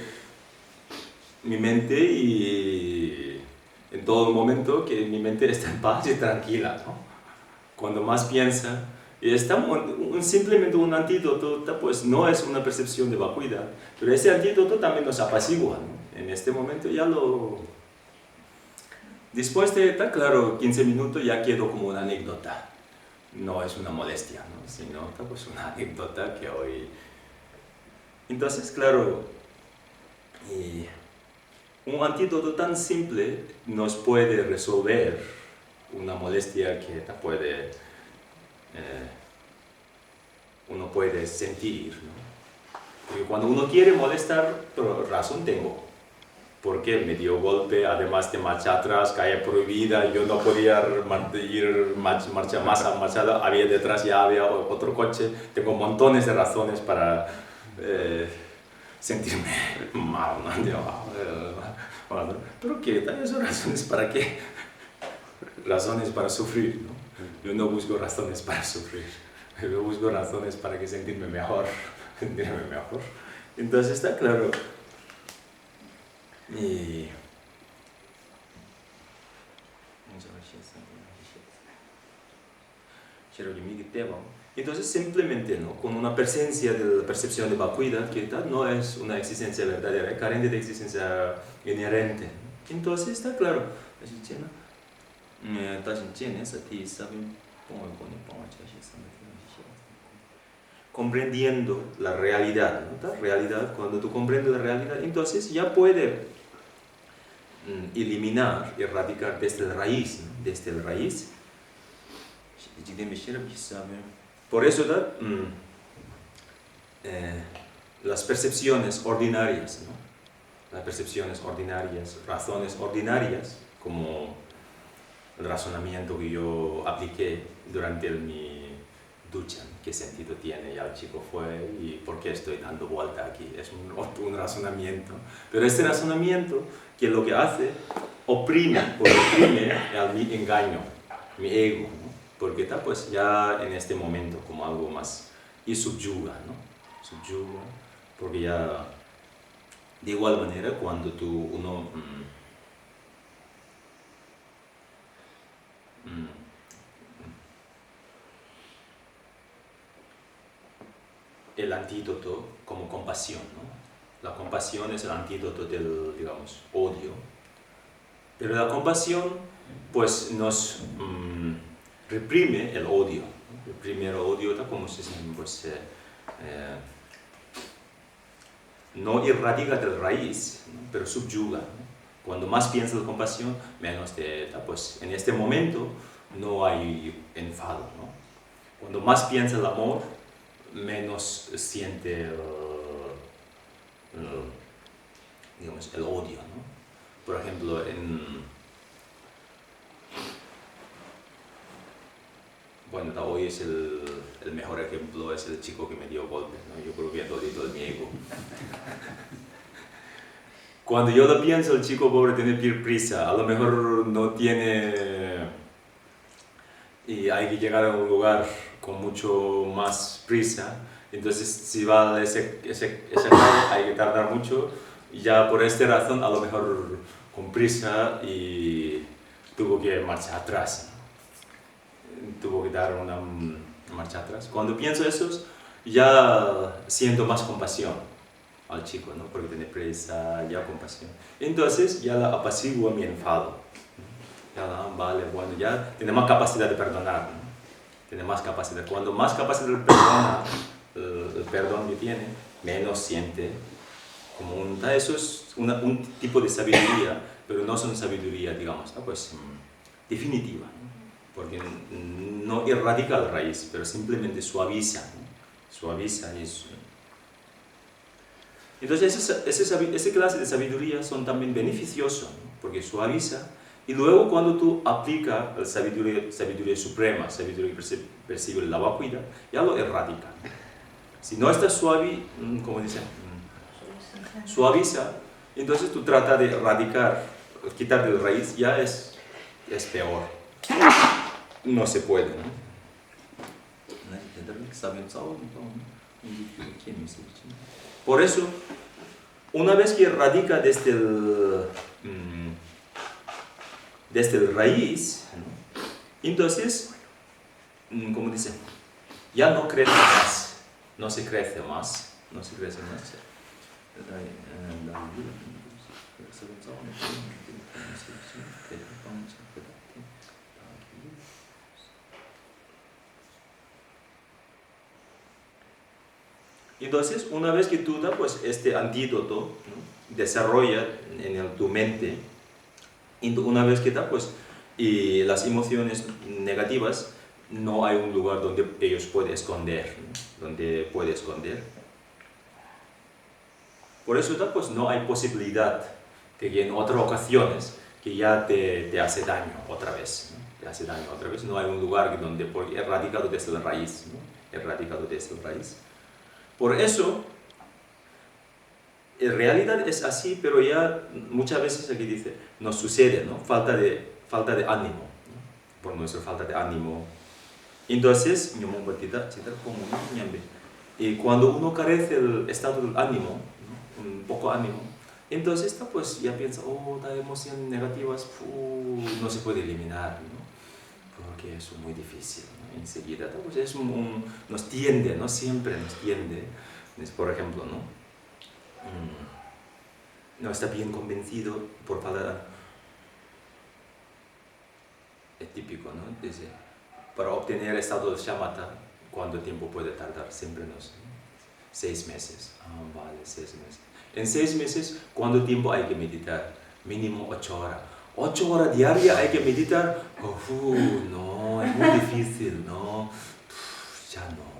mi mente y en todo momento que mi mente esté en paz y tranquila, ¿no? Cuando más piensa, y simplemente un antídoto, pues no es una percepción de vacuidad, pero ese antídoto también nos apacigua, ¿no? En este momento ya después de, está claro, 15 minutos ya quedó como una anécdota, no es una molestia, ¿no? Sino pues una anécdota que hoy... Entonces, claro, un antídoto tan simple nos puede resolver una molestia que uno puede sentir, ¿no? Porque cuando uno quiere molestar, pero razón tengo. Porque me dio golpe, además de marcha atrás, calle prohibida, yo no podía ir marcha más avanzada, había detrás ya había otro coche, tengo montones de razones para sentirme mal, ¿no? Pero ¿qué? ¿Esas razones para qué? Razones para sufrir, ¿no? Yo no busco razones para sufrir, yo busco razones para sentirme mejor, Entonces está claro. Y Entonces simplemente, ¿no? Con una presencia de la percepción de vacuidad, que tal no es una existencia verdadera, es carente de existencia inherente. Entonces está claro. Comprendiendo la realidad, ¿no? La realidad, cuando tú comprendes la realidad, entonces ya puedes eliminar, erradicar desde el raíz, ¿no? Desde el raíz. Por eso las percepciones ordinarias, ¿no? Las percepciones ordinarias, razones ordinarias, como el razonamiento que yo apliqué durante mi ducha, ¿qué sentido tiene? Ya el chico fue y ¿por qué estoy dando vuelta aquí? Es un razonamiento. Pero este razonamiento, que lo que hace, oprime a mi engaño, mi ego, ¿no? Porque está pues ya en este momento como algo más, y subyuga, ¿no? Subyuga, porque ya de igual manera cuando uno el antídoto como compasión, ¿no? La compasión es el antídoto del, digamos, odio, pero la compasión pues nos reprime el odio, ¿no? Reprime el odio, como se dice, pues, no erradica de raíz, ¿no? Pero subyuga, ¿no? Cuando más piensas en compasión, menos pues en este momento no hay enfado, ¿no? Cuando más piensas el amor, menos siente digamos, el odio, ¿no? Por ejemplo, bueno, hoy es el mejor ejemplo, es el chico que me dio golpe, ¿no? Yo creo que todo mi ego. Cuando yo lo pienso, el chico pobre tiene prisa, a lo mejor no tiene, y hay que llegar a un lugar con mucho más prisa, entonces si va a esa calle hay que tardar mucho, y ya por esta razón a lo mejor con prisa y tuvo que marchar atrás, ¿no? Tuvo que dar una marcha atrás. Cuando pienso eso, ya siento más compasión al chico, ¿no? Porque tiene prisa, ya compasión. Entonces ya la apacigua mi enfado. Ya, vale, bueno, ya tiene más capacidad de perdonar, ¿no? Tiene más capacidad. Cuando más capacidad de perdonar, el perdón que tiene, menos siente como eso es un tipo de sabiduría, pero no es una sabiduría, digamos, ¿no? Pues definitiva, ¿no? Porque no erradica la raíz, pero simplemente suaviza, ¿no? Suaviza eso. Entonces esa clase de sabiduría son también beneficiosas, ¿no? Porque suaviza. Y luego cuando tú aplicas la sabiduría suprema, sabiduría que percibe la vacuidad, ya lo erradica, ¿no? Si no está suave, ¿cómo dicen? Suaviza, entonces tú tratas de erradicar, quitar de raíz, ya es peor. No se puede, ¿no? Por eso, una vez que erradica desde el raíz, ¿no? Entonces, ¿cómo dice? Ya no crece más, no se crece más. Entonces, una vez que tú das pues, este antídoto, ¿no? Desarrolla en tu mente, y una vez que da, pues, y las emociones negativas, no hay un lugar donde ellos pueden esconder, ¿no? Donde puede esconder. Por eso pues, no hay posibilidad que en otras ocasiones que ya te hace daño otra vez, ¿no? Te hace daño otra vez. No hay un lugar donde porque erradicado desde la raíz, ¿no? Erradicado desde la raíz. Por eso, en realidad es así, pero ya muchas veces aquí dice, nos sucede, ¿no? Falta de ánimo, ¿no? Por nuestra falta de ánimo. Entonces, y cuando uno carece del estado del ánimo, ¿no? Un poco ánimo, entonces pues ya piensa, las emociones negativas no se puede eliminar, ¿no? Porque eso es muy difícil, ¿no? enseguida. Pues es nos tiende, ¿no? Siempre nos tiende. Por ejemplo, ¿no? No está bien convencido por palabra. Es típico, ¿no? Dice, para obtener el estado de shamatha, ¿cuánto tiempo puede tardar? Siempre nos... 6 meses. Vale, 6 meses. En 6 meses, ¿cuánto tiempo hay que meditar? Mínimo 8 horas. 8 horas diarias hay que meditar. No, es muy difícil, ¿no? Ya no.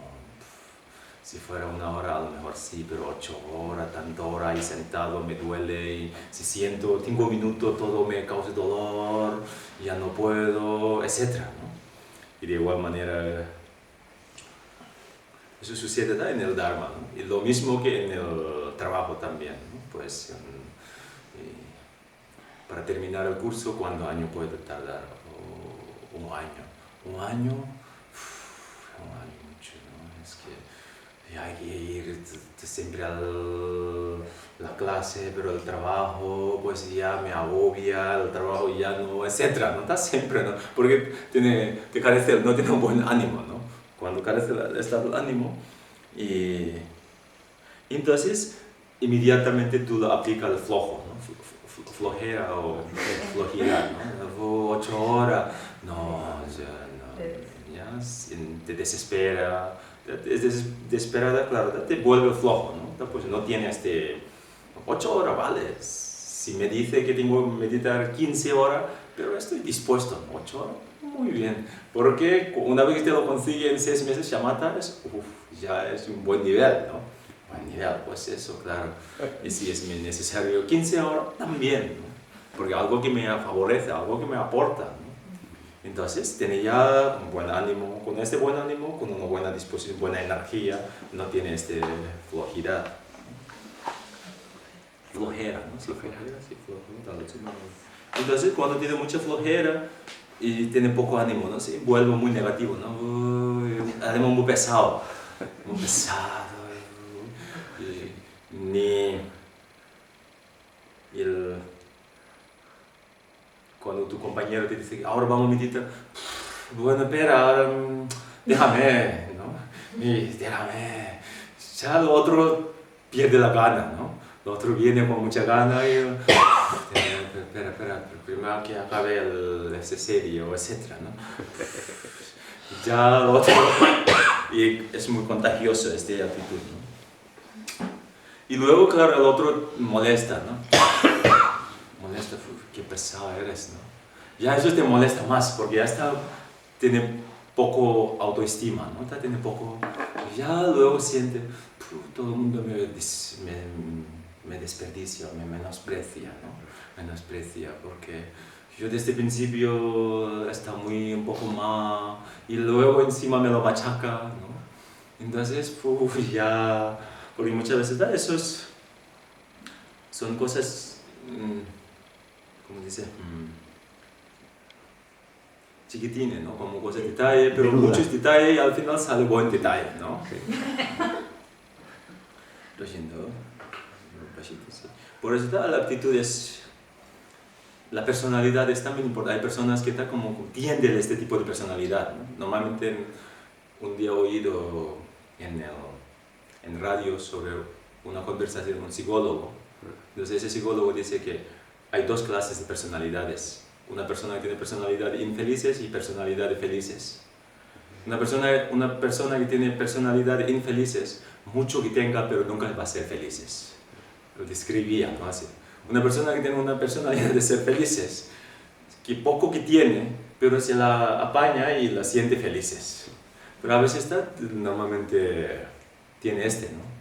Si fuera 1 hora, a lo mejor sí, pero 8 horas, tanto hora ahí sentado, me duele. Y si siento 5 minutos, todo me causa dolor, ya no puedo, etc., ¿no? Y de igual manera, eso sucede en el Dharma, ¿no? Y lo mismo que en el trabajo también, ¿no? Pues para terminar el curso, ¿cuánto año puede tardar? 1 año. 1 año, 1 año mucho, ¿no? Es que hay que ir siempre a la clase, pero el trabajo pues ya me agobia, el trabajo ya no, etcétera, ¿no? Está siempre, ¿no? Porque no tiene un buen ánimo, ¿no? Cuando carece el estado del ánimo, y entonces inmediatamente tú lo aplicas al flojo, ¿no? Flojera o flojera, ¿no? 8 horas, no, ya te desespera, desesperada, claro, te vuelve flojo, ¿no? Pues no tiene 8 horas, vale, si me dice que tengo que meditar 15 horas, pero estoy dispuesto, 8 horas, muy bien, porque una vez que te lo consigue en 6 meses, shamatha, ya es un buen nivel, ¿no? Buen nivel, pues eso, claro. Y si es necesario 15 horas, también, ¿no? Porque algo que me favorece, algo que me aporta, ¿no? Entonces, tiene ya un buen ánimo, con este buen ánimo, con una buena disposición, buena energía, no tiene flojera. Flojera, ¿no? Sí, flojera, sí, flojera. Entonces, cuando tiene mucha flojera y tiene poco ánimo, ¿no? Se vuelve muy negativo, ¿no? Ánimo muy pesado, muy pesado. Cuando tu compañero te dice, ahora vamos a meditar, bueno, espera, ahora déjame, ¿no? Y déjame. Ya el otro pierde la gana, ¿no? El otro viene con mucha gana y... espera, primero que acabe esta serie, o etcétera, ¿no? Ya el otro... Y es muy contagioso esta actitud, ¿no? Y luego, claro, el otro molesta, ¿no? Molesta, qué pesado eres, ¿no? Ya eso te molesta más, porque ya tiene poco autoestima, ¿no? Tiene poco... Ya luego siente, todo el mundo me desperdicia, me menosprecia, ¿no? Menosprecia, porque yo desde el principio está un poco más... Y luego encima me lo machaca, ¿no? Entonces, ya... Porque muchas veces son cosas, ¿cómo dice? Chiquitines, ¿no? Como cosas de detalle, pero muchos detalles y al final sale buen detalle, ¿no? Sí. Lo siento, sí. Por eso la actitud la personalidad es también importante. Hay personas que tienden a este tipo de personalidad, ¿no? Normalmente un día he oído en radio sobre una conversación con un psicólogo. Entonces ese psicólogo dice que hay 2 clases de personalidades. Una persona que tiene personalidades infelices y personalidades felices. Una persona que tiene personalidades infelices, mucho que tenga, pero nunca va a ser felices. Lo describía, ¿no? Así. Una persona que tiene una personalidad de ser felices, que poco que tiene, pero se la apaña y la siente felices. Pero a veces normalmente tiene ¿no?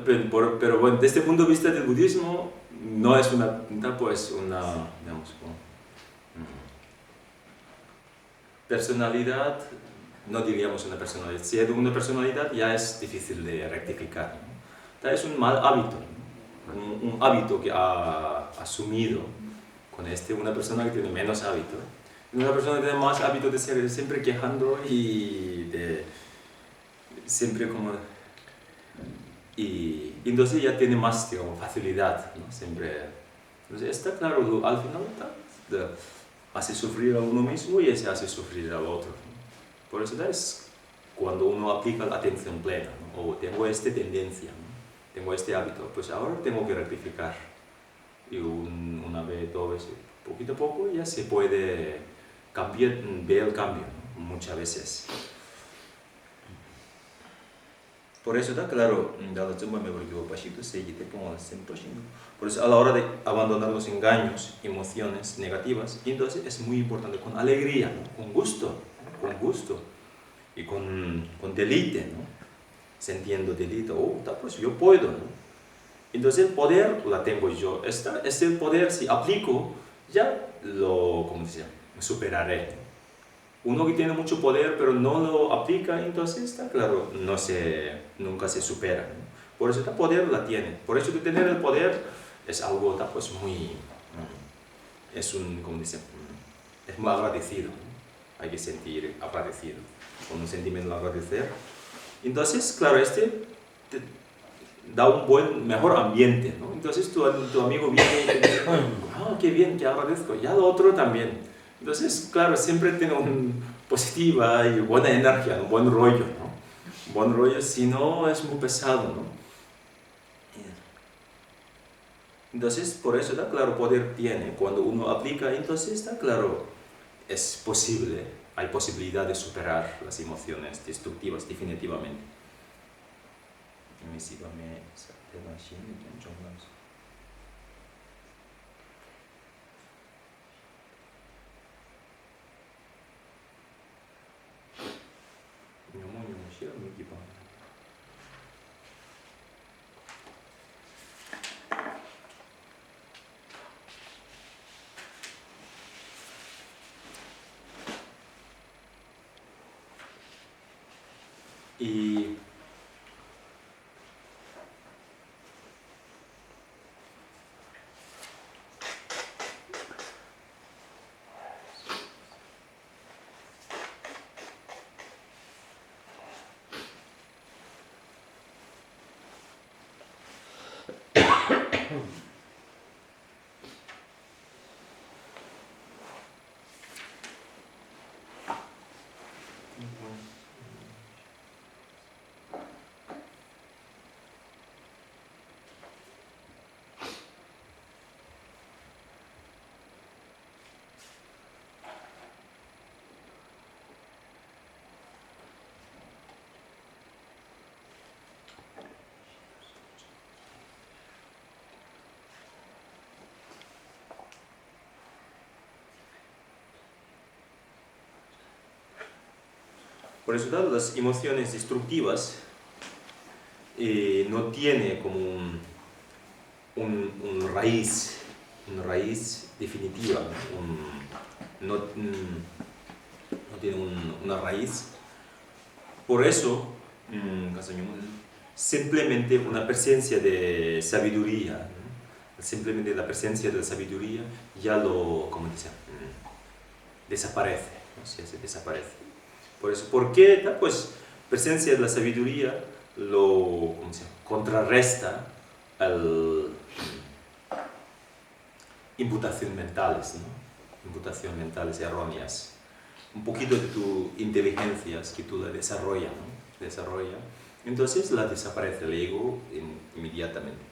Pero bueno, desde el punto de vista del budismo, no es digamos, personalidad, no diríamos una personalidad. Si es una personalidad, ya es difícil de rectificar, ¿no? Es un mal hábito, ¿no? un hábito que ha asumido con una persona que tiene menos hábito. Una persona que tiene más hábito de ser siempre quejando y siempre como... Y entonces ya tiene más, digamos, facilidad, ¿no? Siempre... Entonces está claro, al final hace sufrir a uno mismo y se hace sufrir al otro, ¿no? Por eso es cuando uno aplica la atención plena, ¿no? O tengo esta tendencia, ¿no? Tengo este hábito, pues ahora tengo que rectificar. Y una vez, dos veces, poquito a poco ya se puede cambiar, ver el cambio, ¿no? Muchas veces. Por eso está claro, por eso a la hora de abandonar los engaños, emociones negativas, entonces es muy importante con alegría, ¿no? Con gusto y con deleite, ¿no? Sintiendo deleite, pues yo puedo, ¿no? Entonces el poder la tengo yo, es el poder, si aplico, ya ¿cómo decía? Superaré. Uno que tiene mucho poder pero no lo aplica, entonces está claro, nunca se supera, ¿no? Por eso el poder la tiene. Por eso que tener el poder es algo pues muy, ¿cómo dice? Es muy agradecido, ¿no? Hay que sentir agradecido, con un sentimiento de agradecer. Entonces, claro, te da un mejor ambiente, ¿no? Entonces tu amigo viene y te dice, qué bien, que agradezco, ya lo otro también. Entonces, claro, siempre tiene una positiva y buena energía, un buen rollo, ¿no? Un buen rollo, si no es muy pesado, ¿no? Entonces, por eso está claro, poder tiene. Cuando uno aplica, entonces está claro, es posible, hay posibilidad de superar las emociones destructivas definitivamente. Y por eso las emociones destructivas no tiene como una raíz definitiva, no tiene una raíz. Por eso, simplemente una presencia de sabiduría, ¿no? Simplemente la presencia de la sabiduría ya ¿cómo dice? Desaparece, ¿no? Se desaparece. Por eso, ¿por qué? Pues presencia de la sabiduría ¿cómo se llama? Contrarresta al imputaciones mentales, ¿no? Imputaciones mentales erróneas. Un poquito de tu inteligencia que tú la desarrollas, ¿no? Desarrolla. Entonces la desaparece el ego inmediatamente.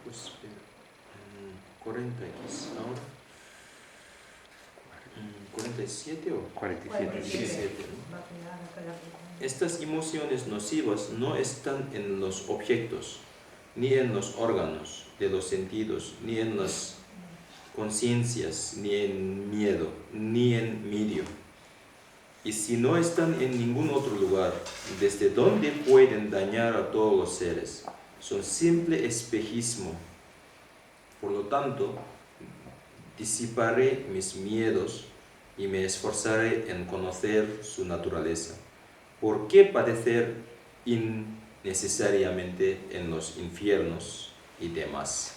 Pues 40x ahora. 47 o 47. 47, ¿no? Va a quedar hasta la próxima. Estas emociones nocivas no están en los objetos, ni en los órganos de los sentidos, ni en las conciencias, ni en miedo, ni en medio. Y si no están en ningún otro lugar, ¿desde donde pueden dañar a todos los seres? Son simple espejismo. Por lo tanto, disiparé mis miedos y me esforzaré en conocer su naturaleza. ¿Por qué padecer innecesariamente en los infiernos y demás?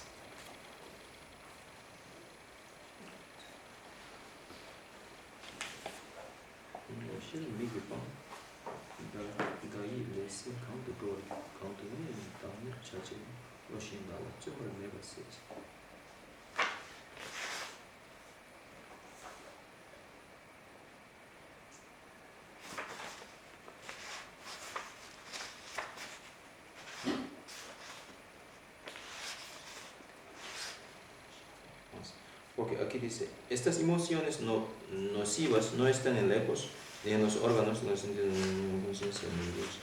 Porque aquí dice, estas emociones nocivas no están en lejos, ni en los órganos, ni en los sentidos, ni en la conciencia, ni en Dios.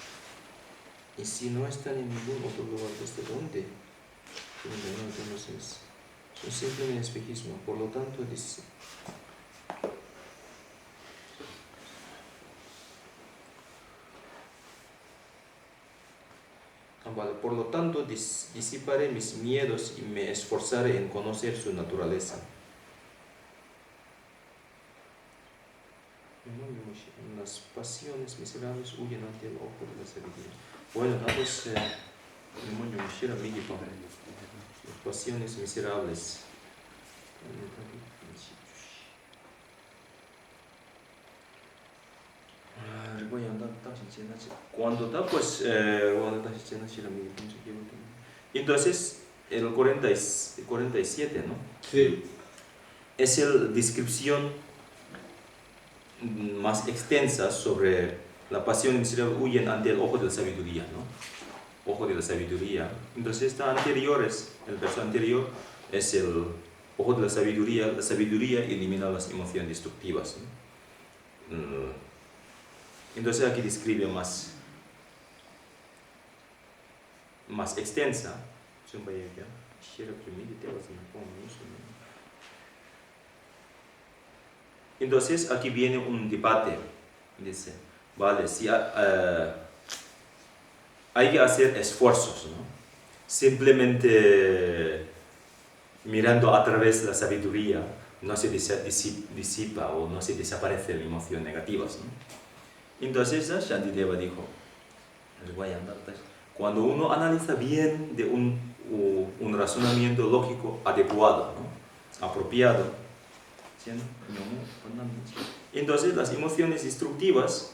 Y si no están en ningún otro lugar, ¿desde dónde? Entonces, son simplemente espejismo. Por lo tanto, dice, vale, por lo tanto, disiparé mis miedos y me esforzaré en conocer su naturaleza. Las pasiones miserables huyen ante el ojo de la sabiduría. Bueno, pues, las pasiones miserables. Cuando da, pues, entonces, el 47, ¿no? Sí. Es la descripción más extensa sobre la pasión miserable huyen ante el ojo de la sabiduría, ¿no? Ojo de la sabiduría. Entonces, el verso anterior es el ojo de la sabiduría elimina las emociones destructivas, ¿no? Entonces aquí describe más extensa. Entonces aquí viene un debate. Dice, vale, si hay que hacer esfuerzos, ¿no? Simplemente mirando a través de la sabiduría no se disipa o no se desaparecen las emociones negativas, ¿no? Entonces Shantideva dijo, cuando uno analiza bien de un razonamiento lógico adecuado, ¿no? Apropiado, entonces las emociones destructivas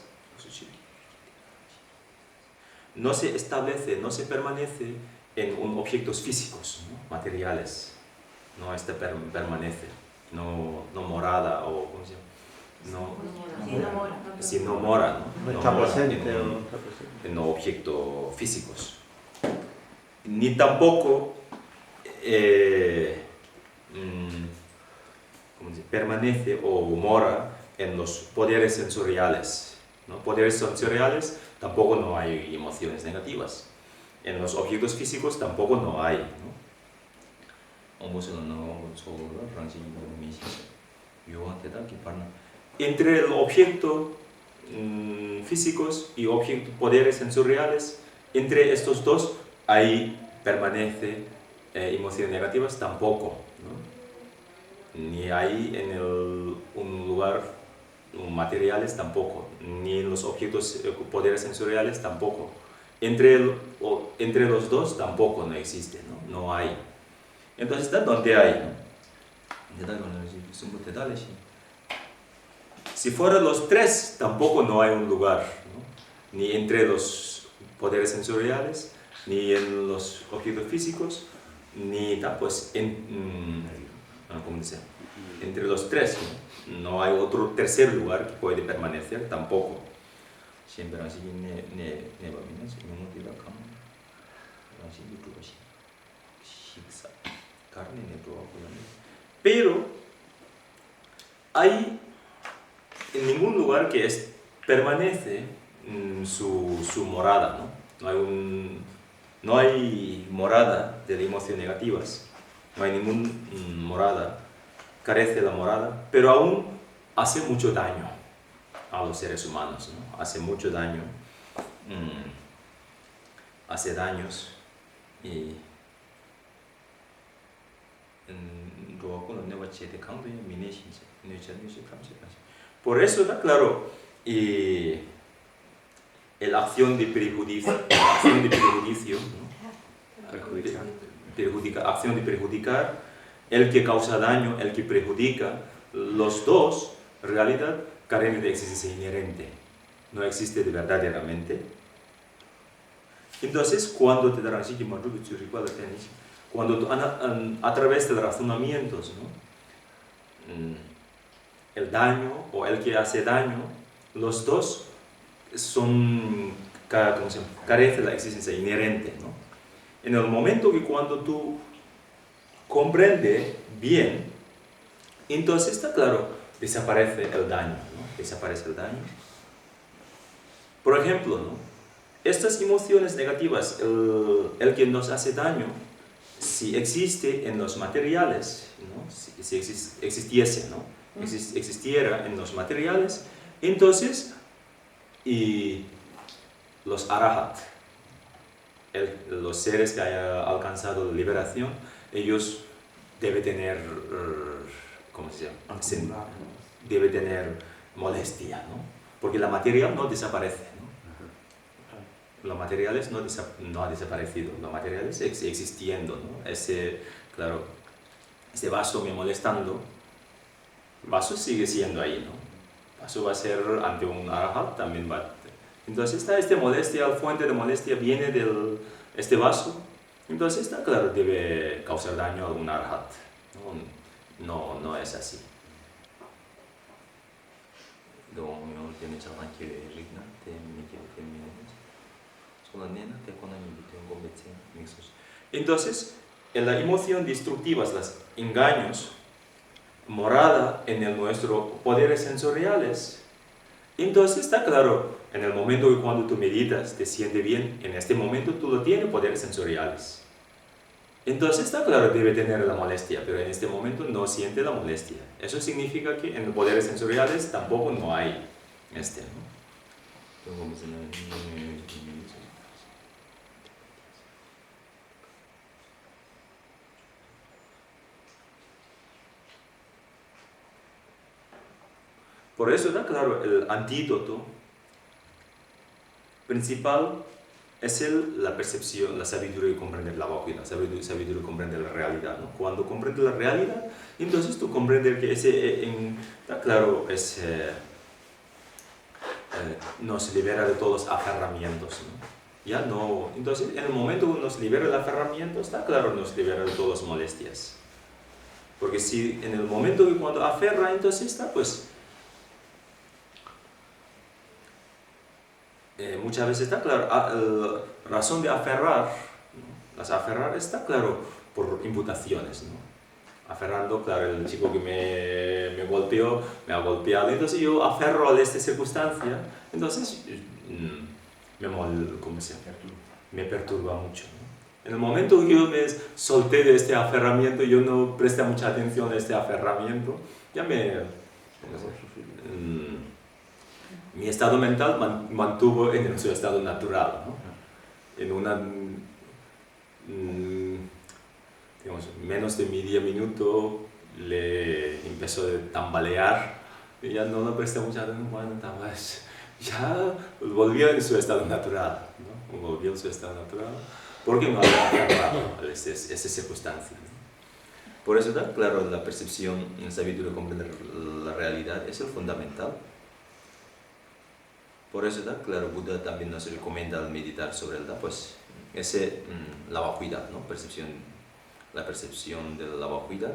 no se establece, no se permanece en objetos físicos, ¿no? Materiales, no permanece, no morada o ¿cómo se llama? Si no mora, ¿no? No está mora presente en, o no está presente. en objetos físicos. Ni tampoco ¿cómo se dice? Permanece o mora en los poderes sensoriales, ¿no? Poderes sensoriales tampoco no hay emociones negativas. En los objetos físicos tampoco no hay, ¿no? Entre el objeto físicos y poderes sensoriales, entre estos dos ahí permanece emociones negativas tampoco, ¿no? Ni hay en un lugar materiales tampoco, ni en los objetos poderes sensoriales tampoco. Entre los dos tampoco no existe, ¿no? No hay. Entonces, ¿dónde hay? ¿no? Si fueran los tres, tampoco no hay un lugar, ¿no? Ni entre los poderes sensoriales, ni en los objetos físicos, ni pues, ¿cómo dice? Entre los tres, ¿no? No hay otro tercer lugar que puede permanecer tampoco. Pero hay en ningún lugar que permanece su morada, ¿no? No hay morada de la emoción negativas, no hay ninguna morada, carece la morada, pero aún hace mucho daño a los seres humanos, ¿no? Hace mucho daño, hace daños y por eso está claro, y la acción de perjuicio, ¿no? Acción de perjudicar, el que causa daño, el que perjudica, los dos, en realidad, carecen de existencia inherente, no existe de verdaderamente. Entonces, cuando te darán cuando a través de los razonamientos, ¿no? El daño o el que hace daño, los dos carecen de la existencia inherente, ¿no? En el momento que cuando tú comprendes bien, entonces está claro, desaparece el daño, ¿no? Desaparece el daño. Por ejemplo, ¿no? Estas emociones negativas, el que nos hace daño, si existe en los materiales, ¿no? Si existiese, ¿no? Existiera en los materiales, entonces, y los arahat, los seres que hayan alcanzado la liberación, ellos deben tener, ¿cómo se llama? Debe tener molestia, ¿no? Porque la materia no desaparece, ¿no? Los materiales no ha desaparecido, los materiales existiendo, ¿no? Claro, ese vaso me molestando, el vaso sigue siendo ahí, ¿no? El vaso va a ser ante un arahat, también va. Entonces está esta molestia, la fuente de molestia viene de este vaso, entonces está claro, debe causar daño a algún arahat, no es así. Entonces, en la emoción destructiva, los engaños, morada en nuestros poderes sensoriales. Entonces está claro, en el momento que cuando tú meditas, te sientes bien, en este momento tú lo tienes poderes sensoriales. Entonces está claro, debe tener la molestia, pero en este momento no siente la molestia. Eso significa que en los poderes sensoriales tampoco no hay ¿no? Por eso está claro, el antídoto principal es la percepción, la sabiduría de comprender la vacuidad, la sabiduría de comprender la realidad, ¿no? Cuando comprendes la realidad, entonces tú comprendes que está claro, nos libera de todos los aferramientos, ¿no? Ya no, entonces en el momento que nos libera el aferramiento, está claro, nos libera de todas las molestias. Porque si en el momento que cuando aferra, entonces está pues... muchas veces está claro, la razón de aferrar, ¿no? Las aferrar está claro por imputaciones, ¿no? Aferrando, claro, el chico que me golpeó, me ha golpeado, entonces yo aferro a esta circunstancia, entonces me perturba mucho, ¿no? En el momento que yo me solté de este aferramiento, yo no presté mucha atención a este aferramiento, ya mi estado mental mantuvo en su estado natural, ¿no? En digamos, menos de medio minuto le empezó a tambalear y ya no presté mucha atención, bueno, ya volvió en su estado natural, ¿no? Volvió en su estado natural porque no había agarrado esa circunstancia, ¿no? Por eso está claro, la percepción, el sabiduría de comprender la realidad es el fundamental. Por eso está claro, Buda también nos recomienda al meditar sobre pues la vacuidad, ¿no? La percepción de la vacuidad.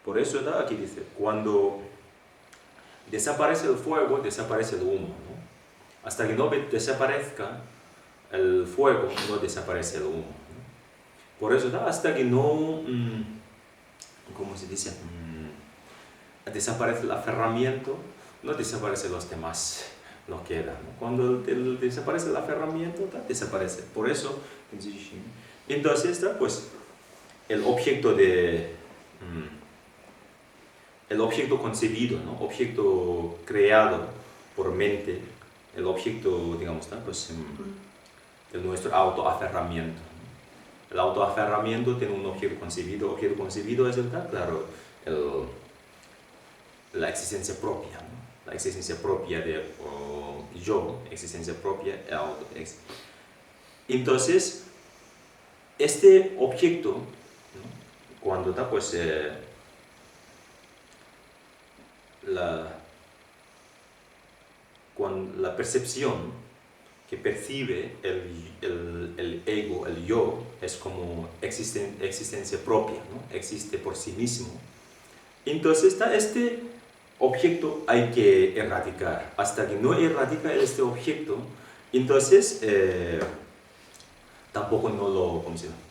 Por eso aquí dice, cuando desaparece el fuego, desaparece el humo, ¿no? Hasta que no desaparezca el fuego, no desaparece el humo, ¿no? Por eso, hasta que no, ¿cómo se dice? Desaparece el aferramiento, no desaparecen los demás, no queda, ¿no? Cuando desaparece el aferramiento, desaparece. Por eso, entonces pues el objeto el objeto concebido, ¿no? Objeto creado por mente, el objeto, digamos, pues de nuestro autoaferramiento. El autoaferramiento tiene un objeto concebido es claro, la existencia propia, ¿no? La existencia propia de yo, existencia propia, Entonces, este objeto, ¿no? Cuando está pues cuando la percepción que percibe el ego, el yo, es como existencia propia, ¿no? Existe por sí mismo. Entonces este objeto hay que erradicar. Hasta que no erradica este objeto, entonces tampoco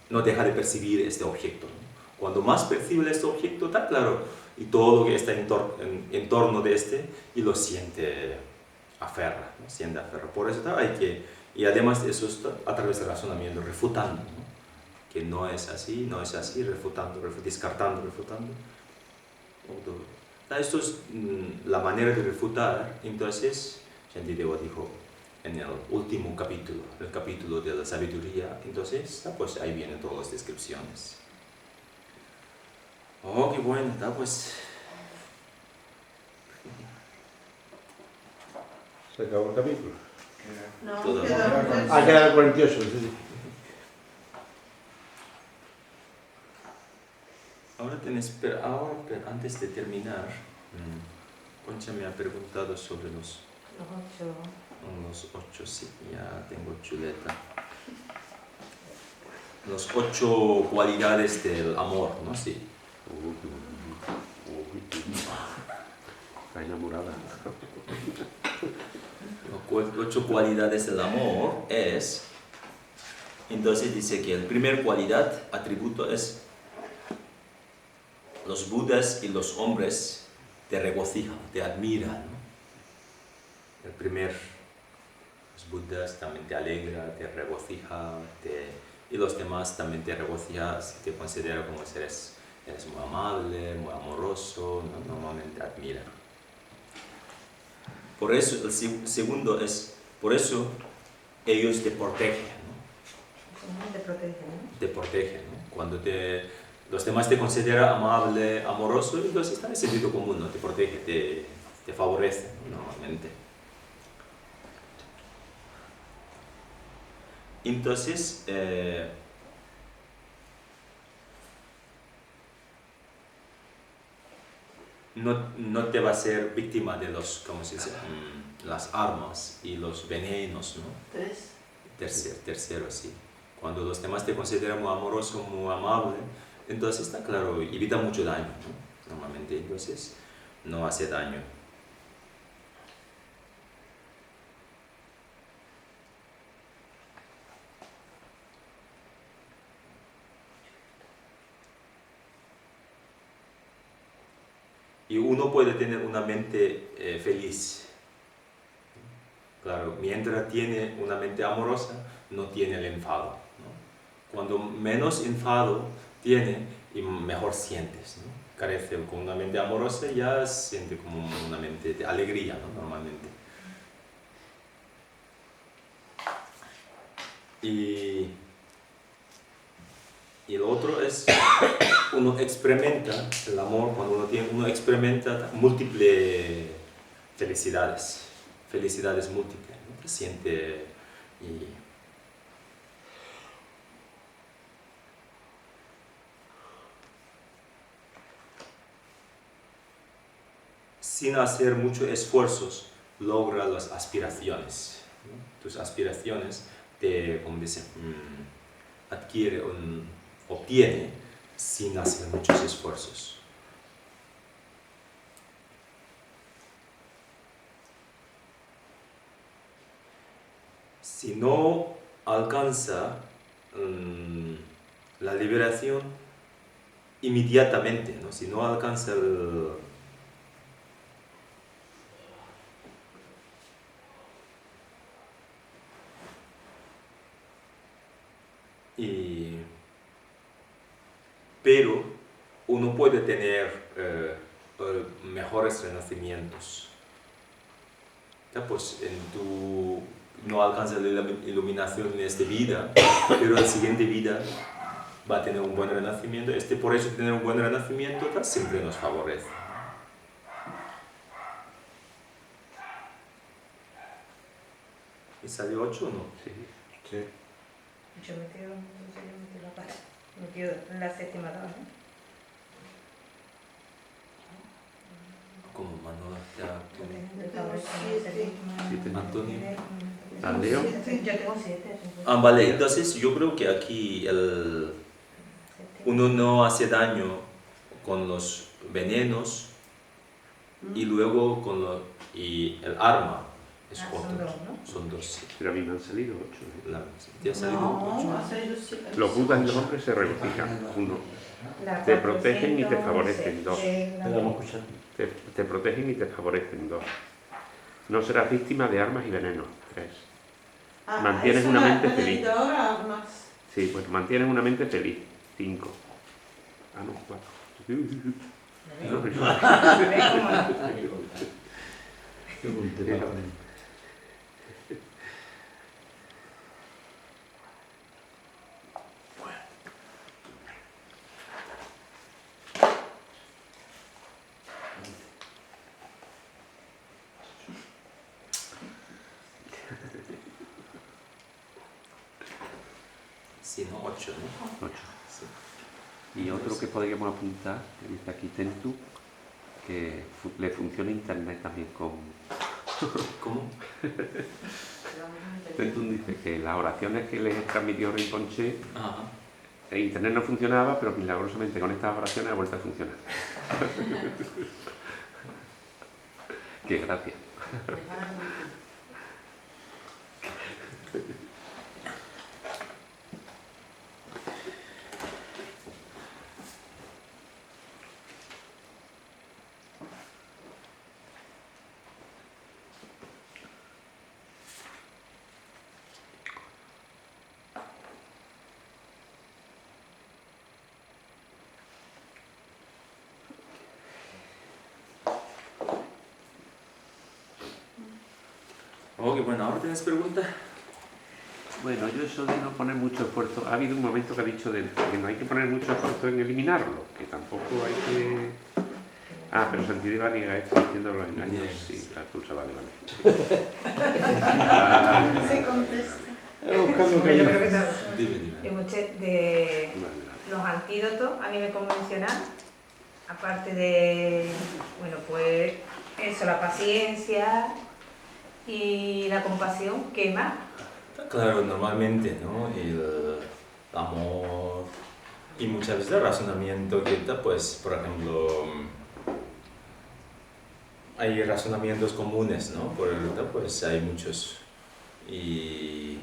no deja de percibir este objeto, ¿no? Cuando más percibe este objeto, está claro, y todo lo que está en torno de este, y lo siente aferra, ¿no? Siente aferra. Por eso hay que, y además eso está a través del razonamiento, refutando, ¿no? Que no es así, refutando, descartando, refutando. Esto es la manera de refutar. Entonces, Shantideva dijo en el último capítulo, el capítulo de la sabiduría, entonces, pues ahí vienen todas las descripciones. Oh, qué bueno, pues. ¿Se acabó el capítulo? No, Todavía. Queda el 48, sí. Ahora pero antes de terminar, Concha me ha preguntado sobre los 8, sí, ya tengo chuleta. Los 8 cualidades del amor, ¿no? Sí. Está enamorada. Las 8 cualidades del amor es, entonces dice que la primera cualidad, atributo es, los budas y los hombres te regocijan, te admiran, ¿no? Los budas también te alegra, te regocija, y los demás también te regocija si te consideran como eres muy amable, muy amoroso, ¿no? Normalmente admiran. Por eso, el segundo es, por eso ellos te protegen, ¿no? Te protegen, ¿no? Te protegen, ¿no? Cuando los demás te consideran amable, amoroso, entonces está en el sentido común, ¿no? Te protege, te favorece, ¿no? Normalmente. Entonces, no te va a ser víctima de ¿cómo se dice? Las armas y los venenos, ¿no? 3. Tercero, sí. Cuando los demás te consideran muy amoroso, muy amable, entonces está claro, evita mucho daño, ¿no? Normalmente, entonces, no hace daño. Y uno puede tener una mente feliz. Claro, mientras tiene una mente amorosa, no tiene el enfado, ¿no? Cuando menos enfado tiene, y mejor sientes, ¿no? Carece con una mente amorosa, ya siente como una mente de alegría, ¿no? Normalmente. Y lo otro es, uno experimenta el amor, cuando uno experimenta múltiples felicidades múltiples, ¿no? Siente sin hacer muchos esfuerzos, logra las aspiraciones, ¿no? Tus aspiraciones como dicen, obtiene sin hacer muchos esfuerzos. si no alcanza la liberación inmediatamente, ¿no? Si no alcanza el... Pero uno puede tener mejores renacimientos. Ya, pues no alcanza la iluminación en esta vida, pero en la siguiente vida va a tener un buen renacimiento. Por eso tener un buen renacimiento siempre nos favorece. ¿Y salió 8 o no? Sí. Yo me quedo, me quedo en la séptima tabla, ¿no? Como Manuel, ya tú. Siete. Antonio. ¿Leo? Yo tengo 7. Vale, entonces yo creo que aquí uno no hace daño con los venenos y luego y el arma es otro. Son 2, ¿no? Son 2. Sí. Pero a mí me han salido 8. ¿Te ha salido 8? Los budas y los hombres se regocijan. 1. Te protegen y te favorecen. 2. Te protegen y te favorecen. 2. No serás víctima de armas y venenos. 3. Mantienes una mente feliz. Sí, pues mantienes una mente feliz. 5. Ah, no, 4. Sí, no, 8, ¿no? 8. Sí. Y otro que podríamos apuntar, que dice aquí Tentu, que le funciona internet también con... ¿Cómo? Tentu dice que las oraciones que le transmitió Rinpoche, Ajá. el internet no funcionaba, pero milagrosamente con estas oraciones ha vuelto a funcionar. ¡Qué gracia! Ok, bueno, ¿ahora tienes preguntas? Bueno, yo eso de no poner mucho esfuerzo, ha habido un momento que ha dicho que no hay que poner mucho esfuerzo en eliminarlo, que tampoco hay que... Ah, pero Santideva niega esto diciendo los engaños, sí, la expulsa, vale. Se contesta. Dime. De los antídotos a nivel convencional, aparte de, bueno, pues eso, la paciencia y la compasión, ¿qué más? Claro, normalmente, ¿no? El amor y muchas veces el razonamiento que está, pues, por ejemplo, hay razonamientos comunes, ¿no? Por ahorita, pues, hay muchos y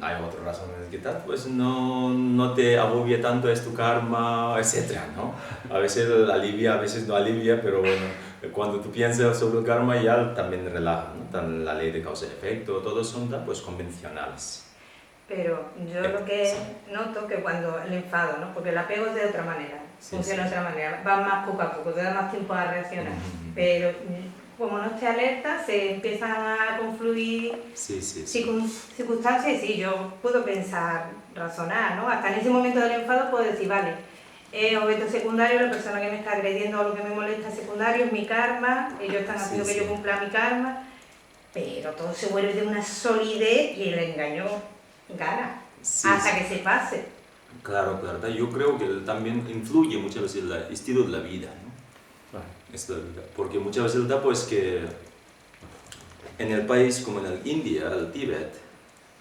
hay otras razones que tal, pues no te agobia tanto, es tu karma, etcétera, ¿no? A veces alivia, a veces no alivia, pero bueno, cuando tú piensas sobre el karma ya también relaja, ¿no? La ley de causa y efecto, todos son pues convencionales. Pero yo lo que noto que cuando el enfado, ¿no? Porque el apego es de otra manera, funciona de otra manera, va más poco a poco, te da más tiempo a reaccionar, pero como no esté alerta, se empiezan a confluir circunstancias y sí, yo puedo pensar, razonar, ¿no? Hasta en ese momento del enfado puedo decir, vale, es objeto secundario, la persona que me está agrediendo o lo que me molesta es secundario, es mi karma, ellos están haciendo que yo cumpla mi karma, pero todo se vuelve de una solidez y el engaño gana, hasta que se pase. Claro, claro, yo creo que también influye muchas veces el estilo de la vida, ¿no? Porque muchas veces da pues que en el país como en el India, el Tíbet,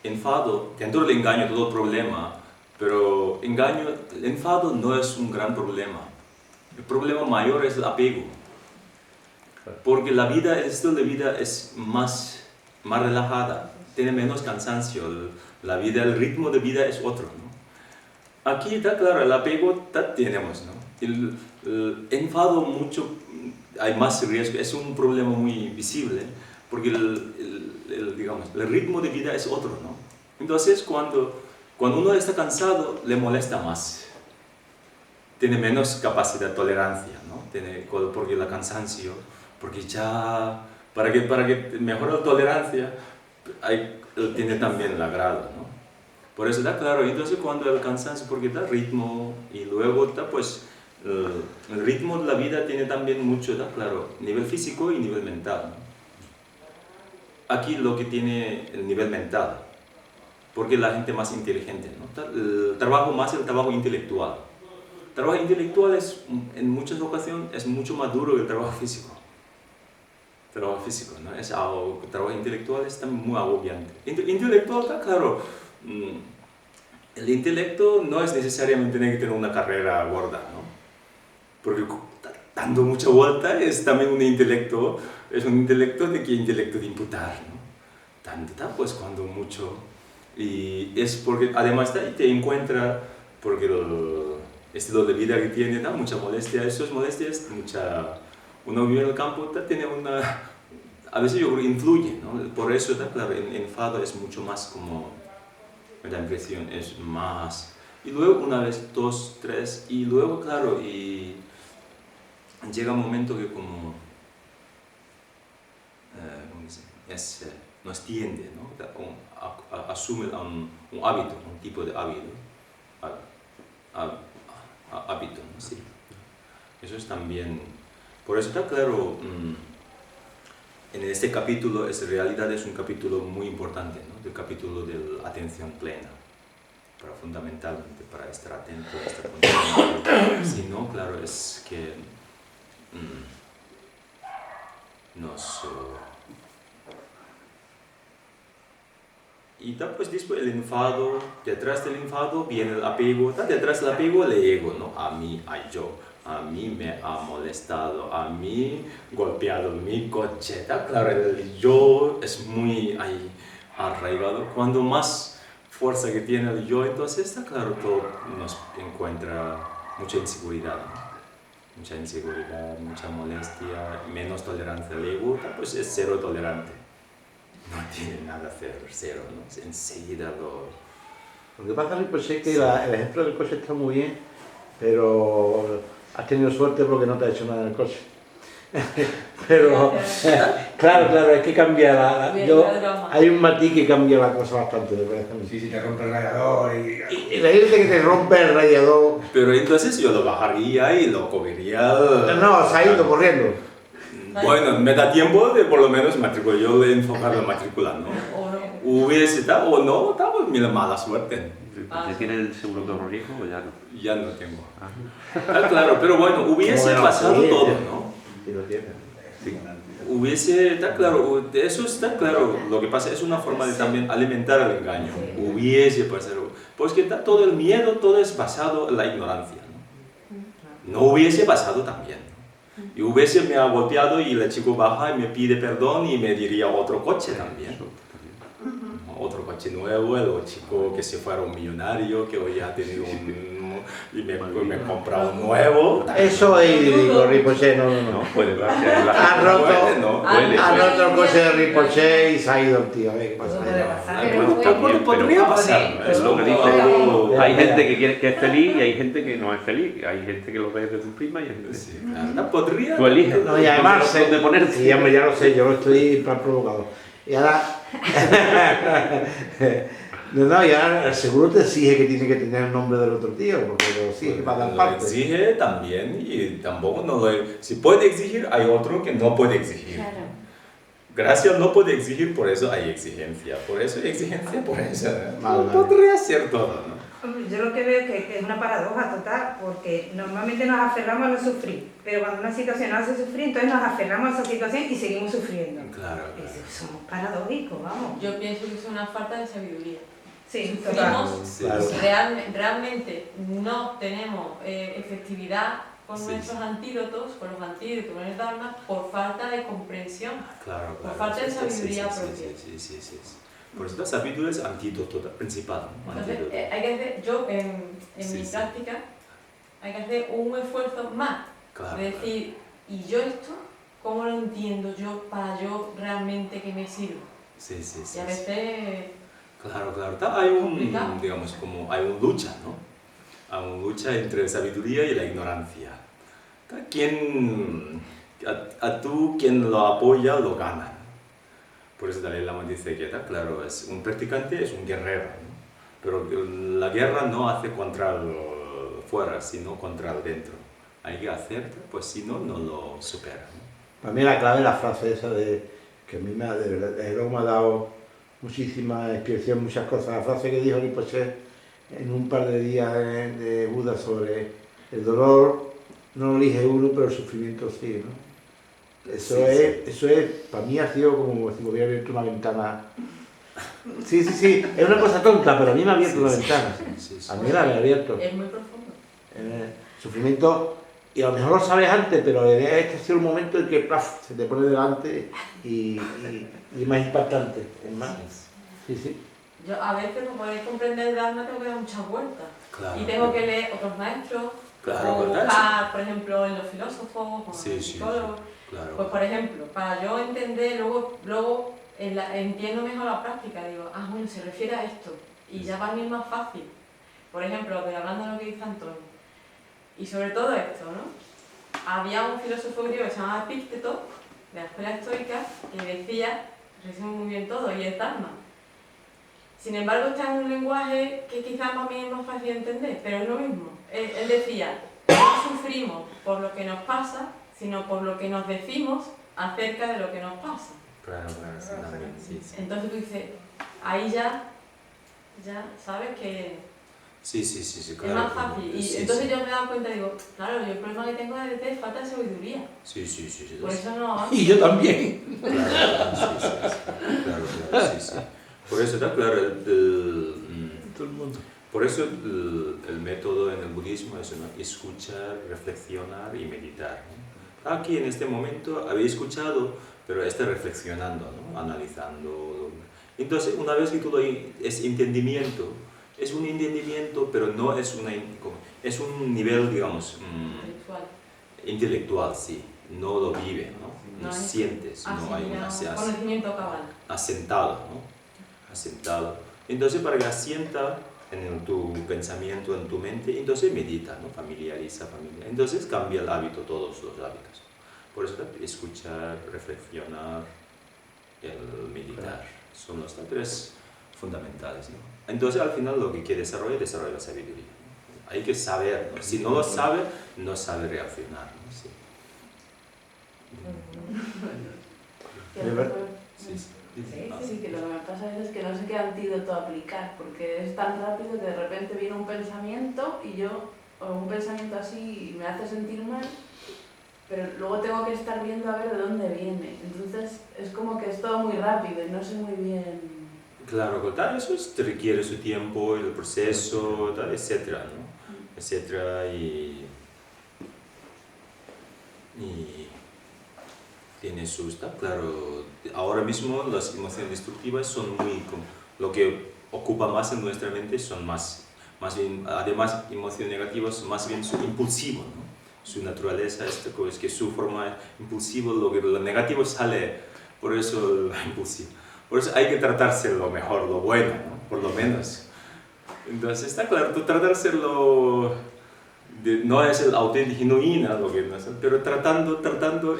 enfado, dentro del engaño todo problema, pero el enfado no es un gran problema. El problema mayor es el apego. Porque la vida, el estilo de vida es más más relajada, tiene menos cansancio, la vida, el ritmo de vida es otro, ¿no? Aquí está claro, el apego tenemos, ¿no? El enfado mucho, hay más riesgo, es un problema muy visible, porque digamos, el ritmo de vida es otro, ¿no? Entonces, cuando uno está cansado, le molesta más, tiene menos capacidad de tolerancia, ¿no? Porque el cansancio, porque ya, para que mejore la tolerancia, tiene también el agrado, ¿no? Por eso está claro, entonces cuando el cansancio, porque da ritmo, y luego está pues, el ritmo de la vida tiene también mucho, está claro, nivel físico y nivel mental, ¿no? Aquí lo que tiene el nivel mental, porque la gente más inteligente, ¿no? El trabajo más el trabajo intelectual. El trabajo intelectual en muchas ocasiones es mucho más duro que el trabajo físico. Trabajo físico, ¿no? El trabajo intelectual es también muy agobiante. Intelectual, está claro, el intelecto no es necesariamente tener que tener una carrera gorda, ¿no? Porque dando mucha vuelta es también un intelecto de imputar, ¿no? Tanto, pues cuando mucho, y es porque además te encuentra, porque el estilo de vida que tiene da mucha molestia, esas molestias, uno vive en el campo, tiene a veces yo creo que influye, ¿no? Por eso, claro, el enfado es mucho más como, me da impresión, es más, y luego una vez, dos, tres, y luego, claro, y llega un momento que como, no extiende, ¿no? Asume un hábito, un tipo de hábito, hábito, ¿no? Sí. Eso es también, por eso está claro, en este capítulo, en realidad es un capítulo muy importante, ¿no? El capítulo de la atención plena, fundamentalmente para estar atento, estar consciente. Si no, claro, es que y pues después el enfado, detrás del enfado viene el apego, detrás del apego el ego, ¿no? A mí, a mí me ha molestado, a mí golpeado mi coche, claro, el yo es muy arraigado. Cuando más fuerza que tiene el yo, entonces está claro, todo nos encuentra mucha inseguridad, ¿no? Mucha inseguridad, mucha molestia, menos tolerancia al ego, pues es cero tolerante. No tiene nada que hacer, cero, ¿no? Enseguida Lo que pasa, pues, es que el ejemplo del coche está muy bien, pero has tenido suerte porque no te ha hecho nada en el coche. Pero, claro, es que cambia hay un matiz que cambia la cosa bastante, me parece a mí. Sí, si te rompe el radiador y la gente que te rompe el radiador... Pero entonces yo lo bajaría y lo cogería... No, se ha ido corriendo. Bueno, me da tiempo de por lo menos matricular, yo le he enfocado en matricular, ¿no? Hubiese estado, o no, estaba mira, mala suerte. ¿Usted tiene el seguro de riesgo o ya no? Ya no tengo. Claro, pero bueno, hubiese pasado todo, ¿no? Sí, lo tiene. Sí. Hubiese, está claro, eso está claro, lo que pasa es una forma de también alimentar el engaño. Hubiese pasado, pues que todo el miedo, todo es basado en la ignorancia, ¿no? No hubiese pasado también, ¿no? Y hubiese me ha golpeado y el chico baja y me pide perdón y me diría otro coche también. Otro coche nuevo, el chico que se fuera un millonario, que hoy ha tenido y me compra un nuevo. Eso es idílico, Ripollet, no. No, puede darse. Ha roto el coche de Ripollet y se ha ido el tío, a ver qué pasa. Podría pasar. Es lo que dice. Hay gente que es feliz y hay gente que no es feliz. Hay gente que lo ve desde un prisma y hay gente sí, podría. Tú eliges. No, y además, dónde ponerte. Sí, hombre, ya lo sé, yo lo estoy en plan provocado. Y ahora... No, y ahora el seguro te exige que tiene que tener el nombre del otro tío, porque lo exige para dar parte. Lo exige también y tampoco no lo... Si puede exigir, hay otro que no puede exigir. Claro. Gracias no puede exigir, por eso hay exigencia. Por eso hay exigencia, por eso. Vale. Podría ser todo, ¿no? Yo lo que veo es que es una paradoja total, porque normalmente nos aferramos a no sufrir, pero cuando una situación nos hace sufrir, entonces nos aferramos a esa situación y seguimos sufriendo. Claro. Somos paradójicos, vamos. Yo pienso que es una falta de sabiduría. Sí, Sufrimos, Sí, claro. sí. realmente no tenemos efectividad con Sí, nuestros antídotos, con los antídotos, con el Dharma, por falta de comprensión. Claro, Por falta de sabiduría propia. Sí. Por eso la sabiduría es antídoto principal, ¿no? Entonces, Antídoto. hay que hacer, yo en Sí, mi sí. práctica, hay que hacer un esfuerzo más. Claro, De decir, ¿y yo esto cómo lo entiendo yo para yo realmente que me sirva? sí. Y a veces Claro. Hay complicado. digamos, como hay una lucha, ¿no? Hay una lucha entre la sabiduría y la ignorancia. Quien lo apoya, lo gana. Por eso Dalai Lama dice que, claro, un practicante es un guerrero, ¿no? Pero la guerra no hace contra el fuera, sino contra el dentro. Hay que hacer, pues si no, no lo supera, ¿no? Para mí la clave es la frase esa de que a mí de verdad, desde luego me ha dado muchísima inspiración, muchas cosas. La frase que dijo Rinpoche en un par de días de Buda sobre el dolor no lo elige uno, pero el sufrimiento sí, ¿no? Eso es, para mí ha sido como si me hubiera abierto una ventana. Sí, es una cosa tonta, pero a mí me ha abierto una ventana. Sí. A mí la me ha abierto. es muy profundo. Sufrimiento, y a lo mejor lo sabes antes, pero este ha sido un momento en que ¡plaf!, se te pone delante y es más impactante, es más. Sí. Yo a veces para poder comprender el Dharma tengo que dar muchas vueltas. Claro, Y tengo que leer otros maestros, Claro, o ¿verdad? buscar, por ejemplo, en los filósofos o en Sí, los sí, psicólogos. claro. Pues por ejemplo, para yo entender, luego entiendo mejor la práctica, digo, bueno, se refiere a esto, y ya para mí es más fácil. Por ejemplo, hablando de lo que dice Antonio, y sobre todo esto, ¿no? Había un filósofo griego que se llamaba Epicteto, de la escuela estoica, que decía, resume muy bien todo, y es Dharma. Sin embargo, está en un lenguaje que quizás para mí es más fácil de entender, pero es lo mismo. Él decía, no sufrimos por lo que nos pasa, sino por lo que nos decimos acerca de lo que nos pasa. Claro, sí, también, sí. Entonces tú dices, ahí ya sabes que Sí, claro. es más fácil. Y Sí, entonces sí. yo me he dado cuenta, digo, claro, yo el problema que tengo es de falta de sabiduría. Sí. Por eso no avanzo. Y yo también. Claro, sí. Por eso está claro, Todo el mundo. por eso el método en el budismo es escuchar, reflexionar y meditar, ¿no? Aquí en este momento había escuchado, pero está reflexionando, ¿no? Analizando. Entonces, una vez que todo es entendimiento, es un entendimiento, pero no es es un nivel, digamos, intelectual, sí. No lo vive, ¿no? No es sientes, no hay un conocimiento cabal. asentado, ¿no? Asentado. Entonces, para que asienta en tu pensamiento, en tu mente, entonces medita, ¿no? Familiariza. Entonces cambia el hábito, todos los hábitos. Por eso, escuchar, reflexionar, el meditar, son los tres fundamentales, ¿no? Entonces, al final, lo que quiere desarrollar la sabiduría, ¿no? Hay que saber, ¿no? Si no lo sabe, no sabe reaccionar, ¿no? Sí. Sí, que lo que me pasa es que no sé qué antídoto aplicar, porque es tan rápido que de repente viene un pensamiento o un pensamiento así me hace sentir mal, pero luego tengo que estar viendo a ver de dónde viene. Entonces es como que es todo muy rápido y no sé muy bien. Claro, tal, eso requiere su tiempo, el proceso, tal, etcétera, ¿no? Etcétera, y tiene su, está claro, ahora mismo las emociones destructivas son lo que ocupa más en nuestra mente son más bien, además emociones negativas, más bien su impulsivo, ¿no? Su naturaleza, es que su forma impulsiva, lo negativo sale, por eso lo impulsivo. Por eso hay que tratarse lo mejor, lo bueno, ¿no? Por lo menos. Entonces está claro, tú tratárselo no es el auténtico genuina lo que no es, pero tratando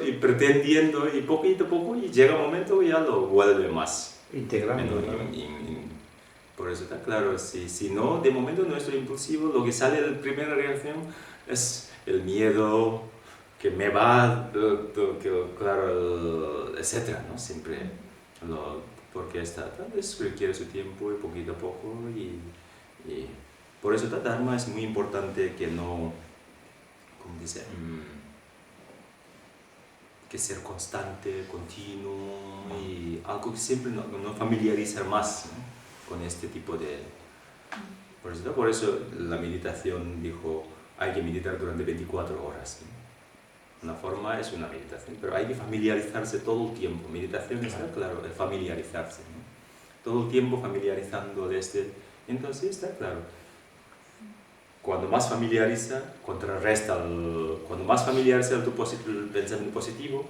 y pretendiendo y poquito a poco y llega un momento que ya lo vuelve más Integrando. por eso está claro, si no, de momento nuestro impulsivo, lo que sale de la primera reacción es el miedo, que me va, claro, etcétera, ¿no? Siempre, porque tal vez requiere su tiempo y poquito a poco y por eso el Dharma es muy importante que no, ¿cómo dice? Que ser constante, continuo y algo que siempre no familiarizar más, ¿no? Con este tipo de... Por eso la meditación dijo, hay que meditar durante 24 horas. ¿No? Una forma es una meditación, pero hay que familiarizarse todo el tiempo. Meditación está claro, es familiarizarse. ¿No? Todo el tiempo familiarizando desde... Entonces está claro. Cuando más familiariza, contrarresta cuando más familiariza el pensamiento positivo,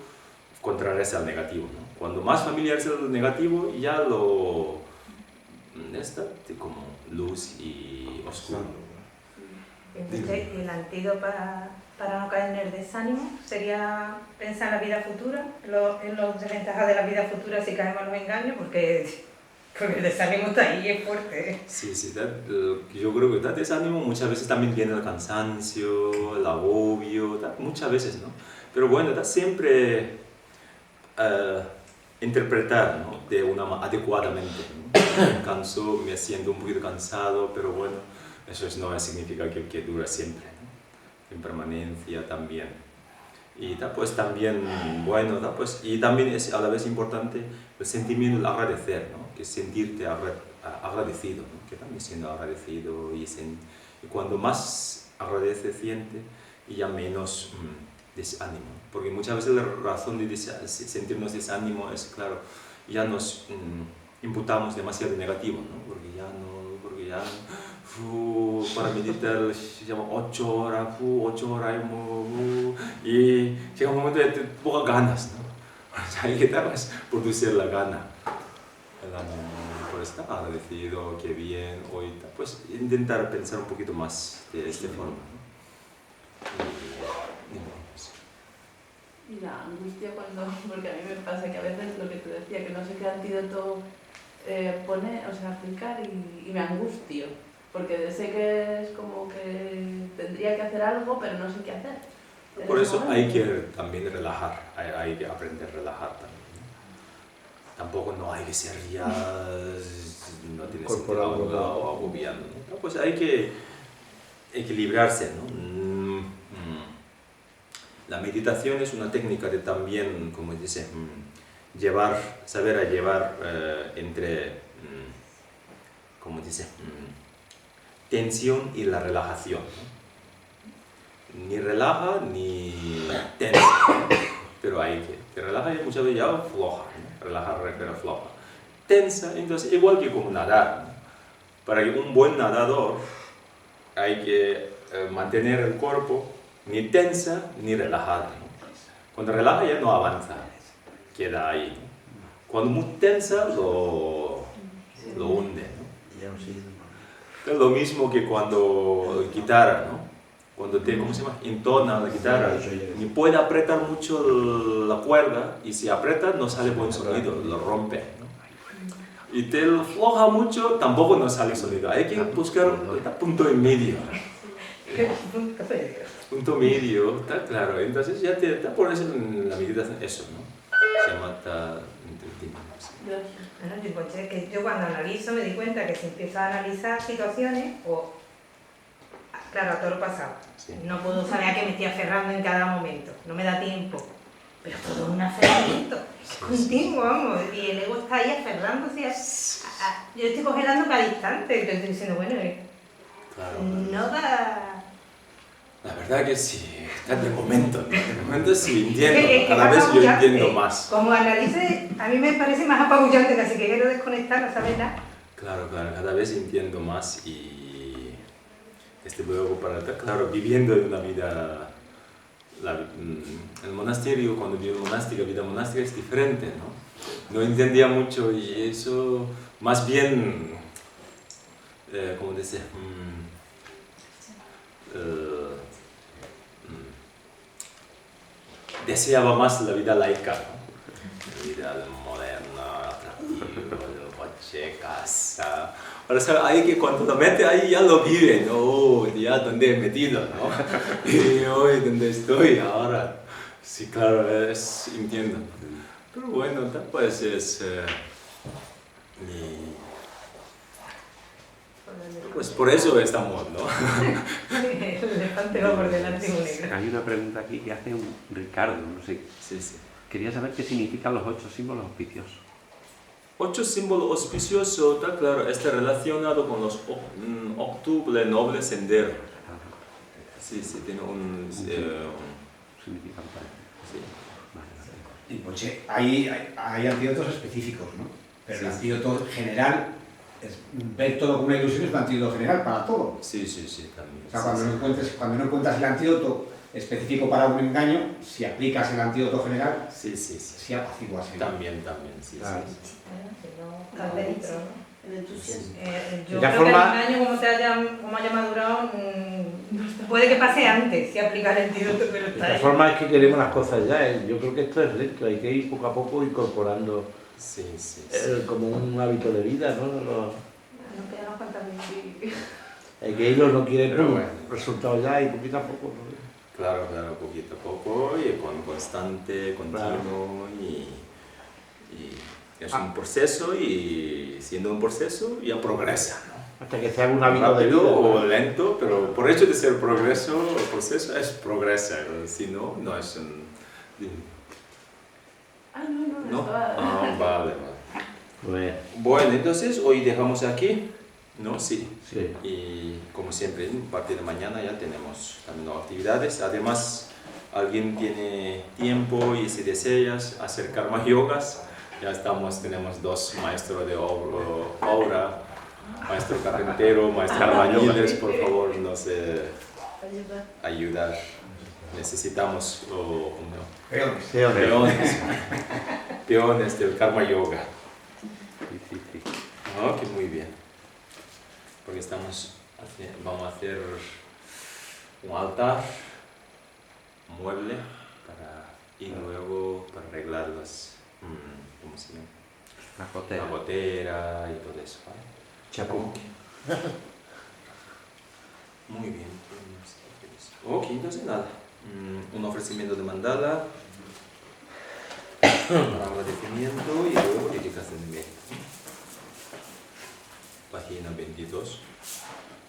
contrarresta el negativo. ¿No? Cuando más familiariza el negativo, ya lo... está como luz y oscuro. Entonces, el antídoto para no caer en el desánimo sería pensar en la vida futura, en los desventajas de la vida futura si caemos en los engaños, porque el desánimo está ahí, es fuerte. Sí, yo creo que el desánimo muchas veces también viene el cansancio, el agobio, muchas veces, ¿no? Pero bueno, siempre interpretar, ¿no? Adecuadamente, ¿no? Me canso, me siento un poquito cansado, pero bueno, eso no significa que dura siempre, ¿no? En permanencia también. Y pues también, bueno, pues, y también es a la vez importante el sentimiento de agradecer, ¿no? Que sentirte agradecido, ¿no? Que también siendo agradecido y cuando más agradece siente y ya menos desánimo. Porque muchas veces la razón de sentirnos desánimo es, claro, ya nos imputamos demasiado negativo, ¿no? Porque ya para meditar llama 8 horas, y llega un momento de pocas ganas, ¿no? O sea, hay que producir la gana. Por estar agradecido, qué bien, hoy, pues intentar pensar un poquito más de esta forma, ¿no? Y la angustia porque a mí me pasa que a veces lo que te decía, que no sé qué antídoto aplicar y me angustio, porque sé que es como que tendría que hacer algo, pero no sé qué hacer. Por eso hay que también relajar, hay que aprender a relajar también. Tampoco no hay que ser ya, no tiene sentido agobiando, ¿no? Pues hay que equilibrarse, ¿no? La meditación es una técnica de también, como dice, saber llevar entre, como dice, tensión y la relajación, ¿no? Ni relaja ni tensa, ¿no? Pero hay que relaja y muchas veces ya floja, ¿no? Relajar, pero floja. Tensa, entonces igual que como nadar, ¿no? Para que un buen nadador hay que mantener el cuerpo ni tensa ni relajada, ¿no? Cuando relaja ya no avanza, queda ahí, ¿no? Cuando muy tensa lo hunde, ¿no? Es lo mismo que cuando guitarra, ¿no? Cuando ¿cómo se llama? Entona la guitarra, ni puede apretar mucho la cuerda y si aprieta no sale buen sonido, lo rompe, ¿no? Y te lo floja mucho, tampoco no sale sonido. Hay que buscar un punto en medio. Punto medio, está claro. Entonces ya te pones en la meditación eso, ¿no? Se llama Bueno, que yo cuando analizo me di cuenta que si empiezo a analizar situaciones, claro, a todo lo pasado, sí. No puedo saber a qué me estoy aferrando en cada momento, no me da tiempo, pero todo es un aferramiento, es continuo, vamos, y el ego está ahí aferrándose yo estoy congelando cada instante, yo estoy diciendo, bueno, claro, no da... La verdad que sí, de momento sí entiendo, cada vez yo entiendo más. Como analice, a mí me parece más apabullante, casi que quiero desconectar, no sabes nada. Claro, cada vez entiendo más y luego claro, viviendo en una vida, el monasterio, cuando vivo en monástica, vida monástica es diferente, ¿no? No entendía mucho y eso, más bien, ¿cómo decir? Deseaba más la vida laica, ¿no? La vida moderna, atractiva, el coche, casa. Ahora sabe, hay que cuando lo mete ahí ya lo vive, ¿no? Ya donde he metido, ¿no? Y hoy donde estoy ahora. Sí, claro, entiendo. Pero bueno, pues es pues por eso estamos, ¿no? El elefante va por delante y un negro. Hay una pregunta aquí que hace un Ricardo, no sé. Sí. Quería saber qué significan los 8 símbolos auspiciosos. 8 símbolos auspiciosos, está claro, está relacionado con los octuple noble sendero. Sí, sí, tiene un significado parecido. sí. Vale, vale. Y Poche, hay antídotos específicos, ¿no? Pero Sí, el sí. antídoto general, ver todo como una ilusión es un antídoto general para todo. Sí, sí, sí, también. O sea, Sí, cuando no encuentras el antídoto específico para un engaño, si aplicas el antídoto general, sí, sí, sí. sí apaciguas el También, sí, Claro. sí. Bueno, si no, estás dentro, ¿no? El entusiasmo. Yo De creo todas formas- que el engaño, como haya madurado, puede que pase antes si aplicar el antídoto, pero De está todas ahí. formas es que queremos las cosas ya, ¿eh? Yo creo que esto es lento, hay que ir poco a poco incorporando Sí, sí, sí. como un hábito de vida, ¿no? Nos quedan unas cuantas minutos. El que ellos no quieren Pero bueno. resultados ya y poquito a poco, ¿no? Claro, claro, poquito a poco y con constante, continuo y es un proceso y siendo un proceso ya progresa, ¿no? Hasta que sea un hábito de vida. Rápido o ¿no? lento, pero por hecho de ser progreso, el proceso es progresa, si no, no es un... Ah, no, ¿No? estaba... Ah, vale, vale. Pues, Bueno, entonces hoy dejamos aquí, ¿no? Sí. sí. Y como siempre, a partir de mañana ya tenemos también nuevas actividades. Además, alguien tiene tiempo y si deseas hacer karma yogas, ya tenemos 2 maestros de obra, maestro carpintero, maestro albañiles, por favor, nos ayudar. Necesitamos peones. Sí, hombre. peones del karma yoga. Sí, sí, sí. Ok, muy bien. Porque vamos a hacer un altar, un mueble, y luego para arreglar ¿cómo se llama? La gotera y todo eso, ¿vale? Chapón. Muy bien. Ok, entonces nada. Un ofrecimiento de mandala, para agradecimiento y luego dedicación de mérito. Página 22.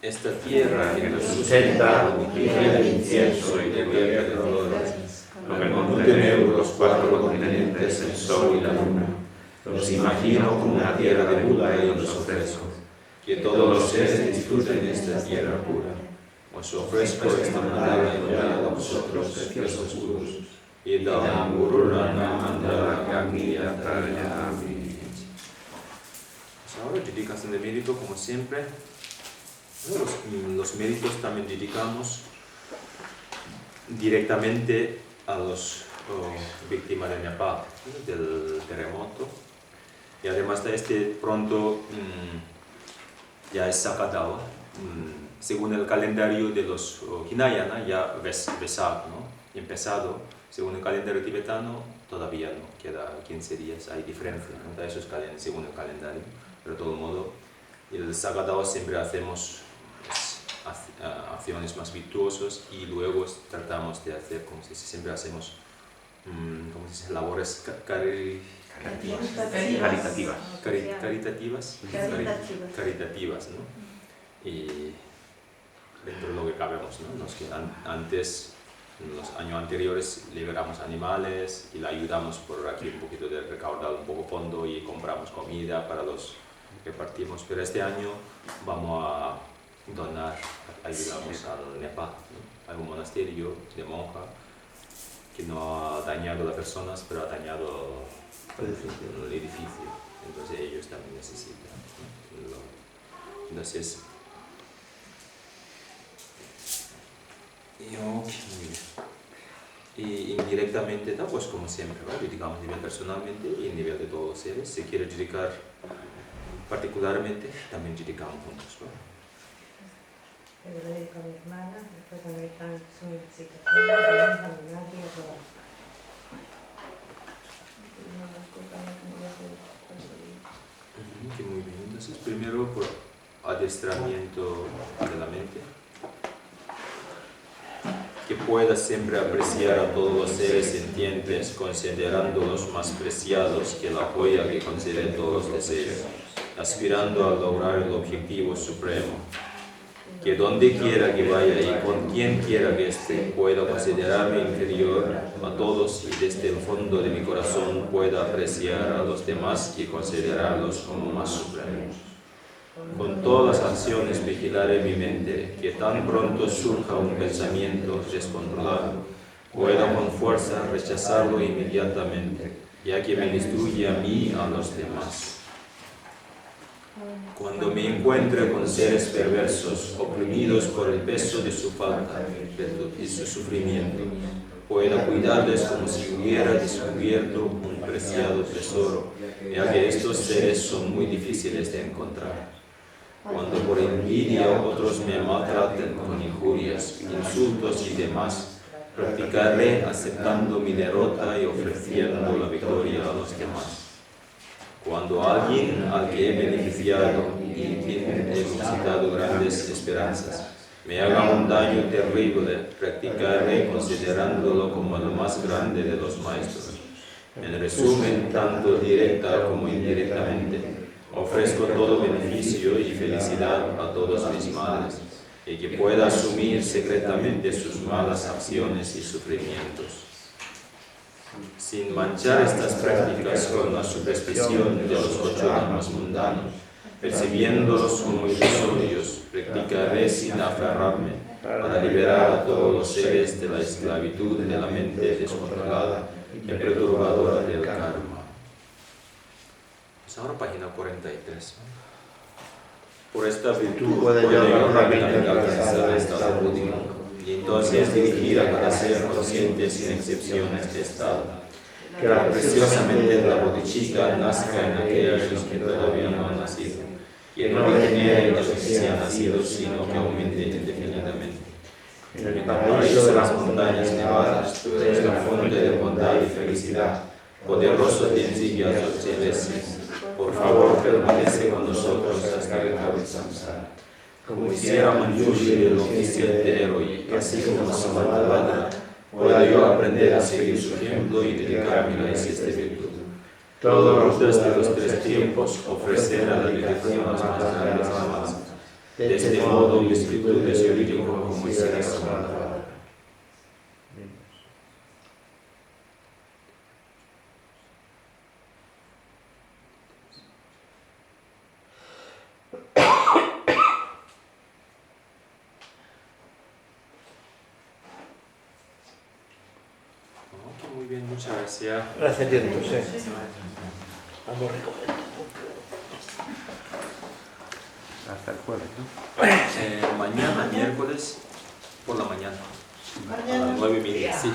Esta tierra que nos sustenta, llena de incienso y de verde de flores, Lo que contiene los 4 continentes, el sol y la luna. Los imagino como una tierra de Buda y os ofrezco. Que todos los seres disfruten de esta tierra pura. Os ofrezco esta mandala enviada a vosotros, preciosos gurus. Idam gururana mandala kamiya trayami. Ahora dedicación de mérito, como siempre. Los méritos también dedicamos directamente a los víctimas de Nepal, del terremoto. Y además de pronto ya es Sakadawa. Según el calendario de los Hinayana, ya Vesak, ¿no? Empezado. Según el calendario tibetano, todavía no, queda 15 días, hay diferencia, ¿no? Eso es según el calendario, pero de todo modo, el Sagadawa siempre hacemos acciones más virtuosas y luego tratamos de hacer, como se dice, siempre hacemos labores caritativas, ¿no? Y dentro de lo que cabemos, ¿no? Los que antes, en los años anteriores, liberamos animales y le ayudamos por aquí un poquito de recaudar un poco fondo y compramos comida para los repartimos, pero este año vamos a donar, ayudamos al Nepal, ¿no? Hay un monasterio de monjas que no ha dañado a las personas, pero ha dañado el edificio, entonces ellos también necesitan, ¿no? Entonces, y indirectamente, ¿no? Pues como siempre, ¿no? Dedicamos a nivel personalmente y a nivel de todos los seres. Si quiere dedicar particularmente, también dedicamos juntos, ¿no? Yo le dedico a mi hermana, después también están su situación, a mi madre y a todas. Que muy bien. Entonces, primero por adiestramiento de la mente, que pueda siempre apreciar a todos los seres sintientes, considerándolos más preciados que la joya que concede todos los deseos, aspirando a lograr el objetivo supremo. Que donde quiera que vaya y con quien quiera que esté, pueda considerarme inferior a todos y desde el fondo de mi corazón pueda apreciar a los demás y considerarlos como más supremos. Con todas las acciones vigilaré mi mente, que tan pronto surja un pensamiento descontrolado, pueda con fuerza rechazarlo inmediatamente, ya que me destruye a mí y a los demás. Cuando me encuentre con seres perversos, oprimidos por el peso de su falta y su sufrimiento, pueda cuidarles como si hubiera descubierto un preciado tesoro, ya que estos seres son muy difíciles de encontrar. Cuando por envidia otros me maltraten con injurias, insultos y demás, practicaré aceptando mi derrota y ofreciendo la victoria a los demás. Cuando alguien al que he beneficiado y he depositado grandes esperanzas me haga un daño terrible, practicaré considerándolo como el más grande de los maestros. En resumen, tanto directa como indirectamente, ofrezco todo beneficio y felicidad a todos mis males, y que pueda asumir secretamente sus malas acciones y sufrimientos. Sin manchar estas prácticas con la superstición de los 8 dhammas mundanos, percibiéndolos como ilusorios, practicaré sin aferrarme para liberar a todos los seres de la esclavitud de la mente descontrolada y perturbadora del karma. Pues ahora página 43. Por esta virtud puede yo rápidamente alcanzar el estado búdico y entonces dirigir a cada ser consciente sin excepción este estado. Que preciosamente la bodhicitta nazca en aquellos que todavía no han nacido, que no degenere en los que se han nacido, sino que aumente indefinidamente. En el paraíso de las montañas nevadas, tú eres la fuente de bondad y felicidad, poderoso Tenzin Gyatso Chelesi. Por favor, permanece con nosotros hasta el cabo de Samsara. Como hiciera Manjushri el oficio entero y así como Samantavada, pueda yo aprender a seguir su ejemplo y dedicarme a esta virtud. Todos los de los 3 tiempos ofrecer a la dirección las más grandes alabanzas. De este modo, mis virtudes yo digo como hiciera Samantavada. Muy bien, muchas gracias. Gracias, Dios. Vamos a recoger. Hasta el jueves, ¿no? Mañana, miércoles, por la mañana. A las 9:30, sí.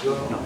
Yo no,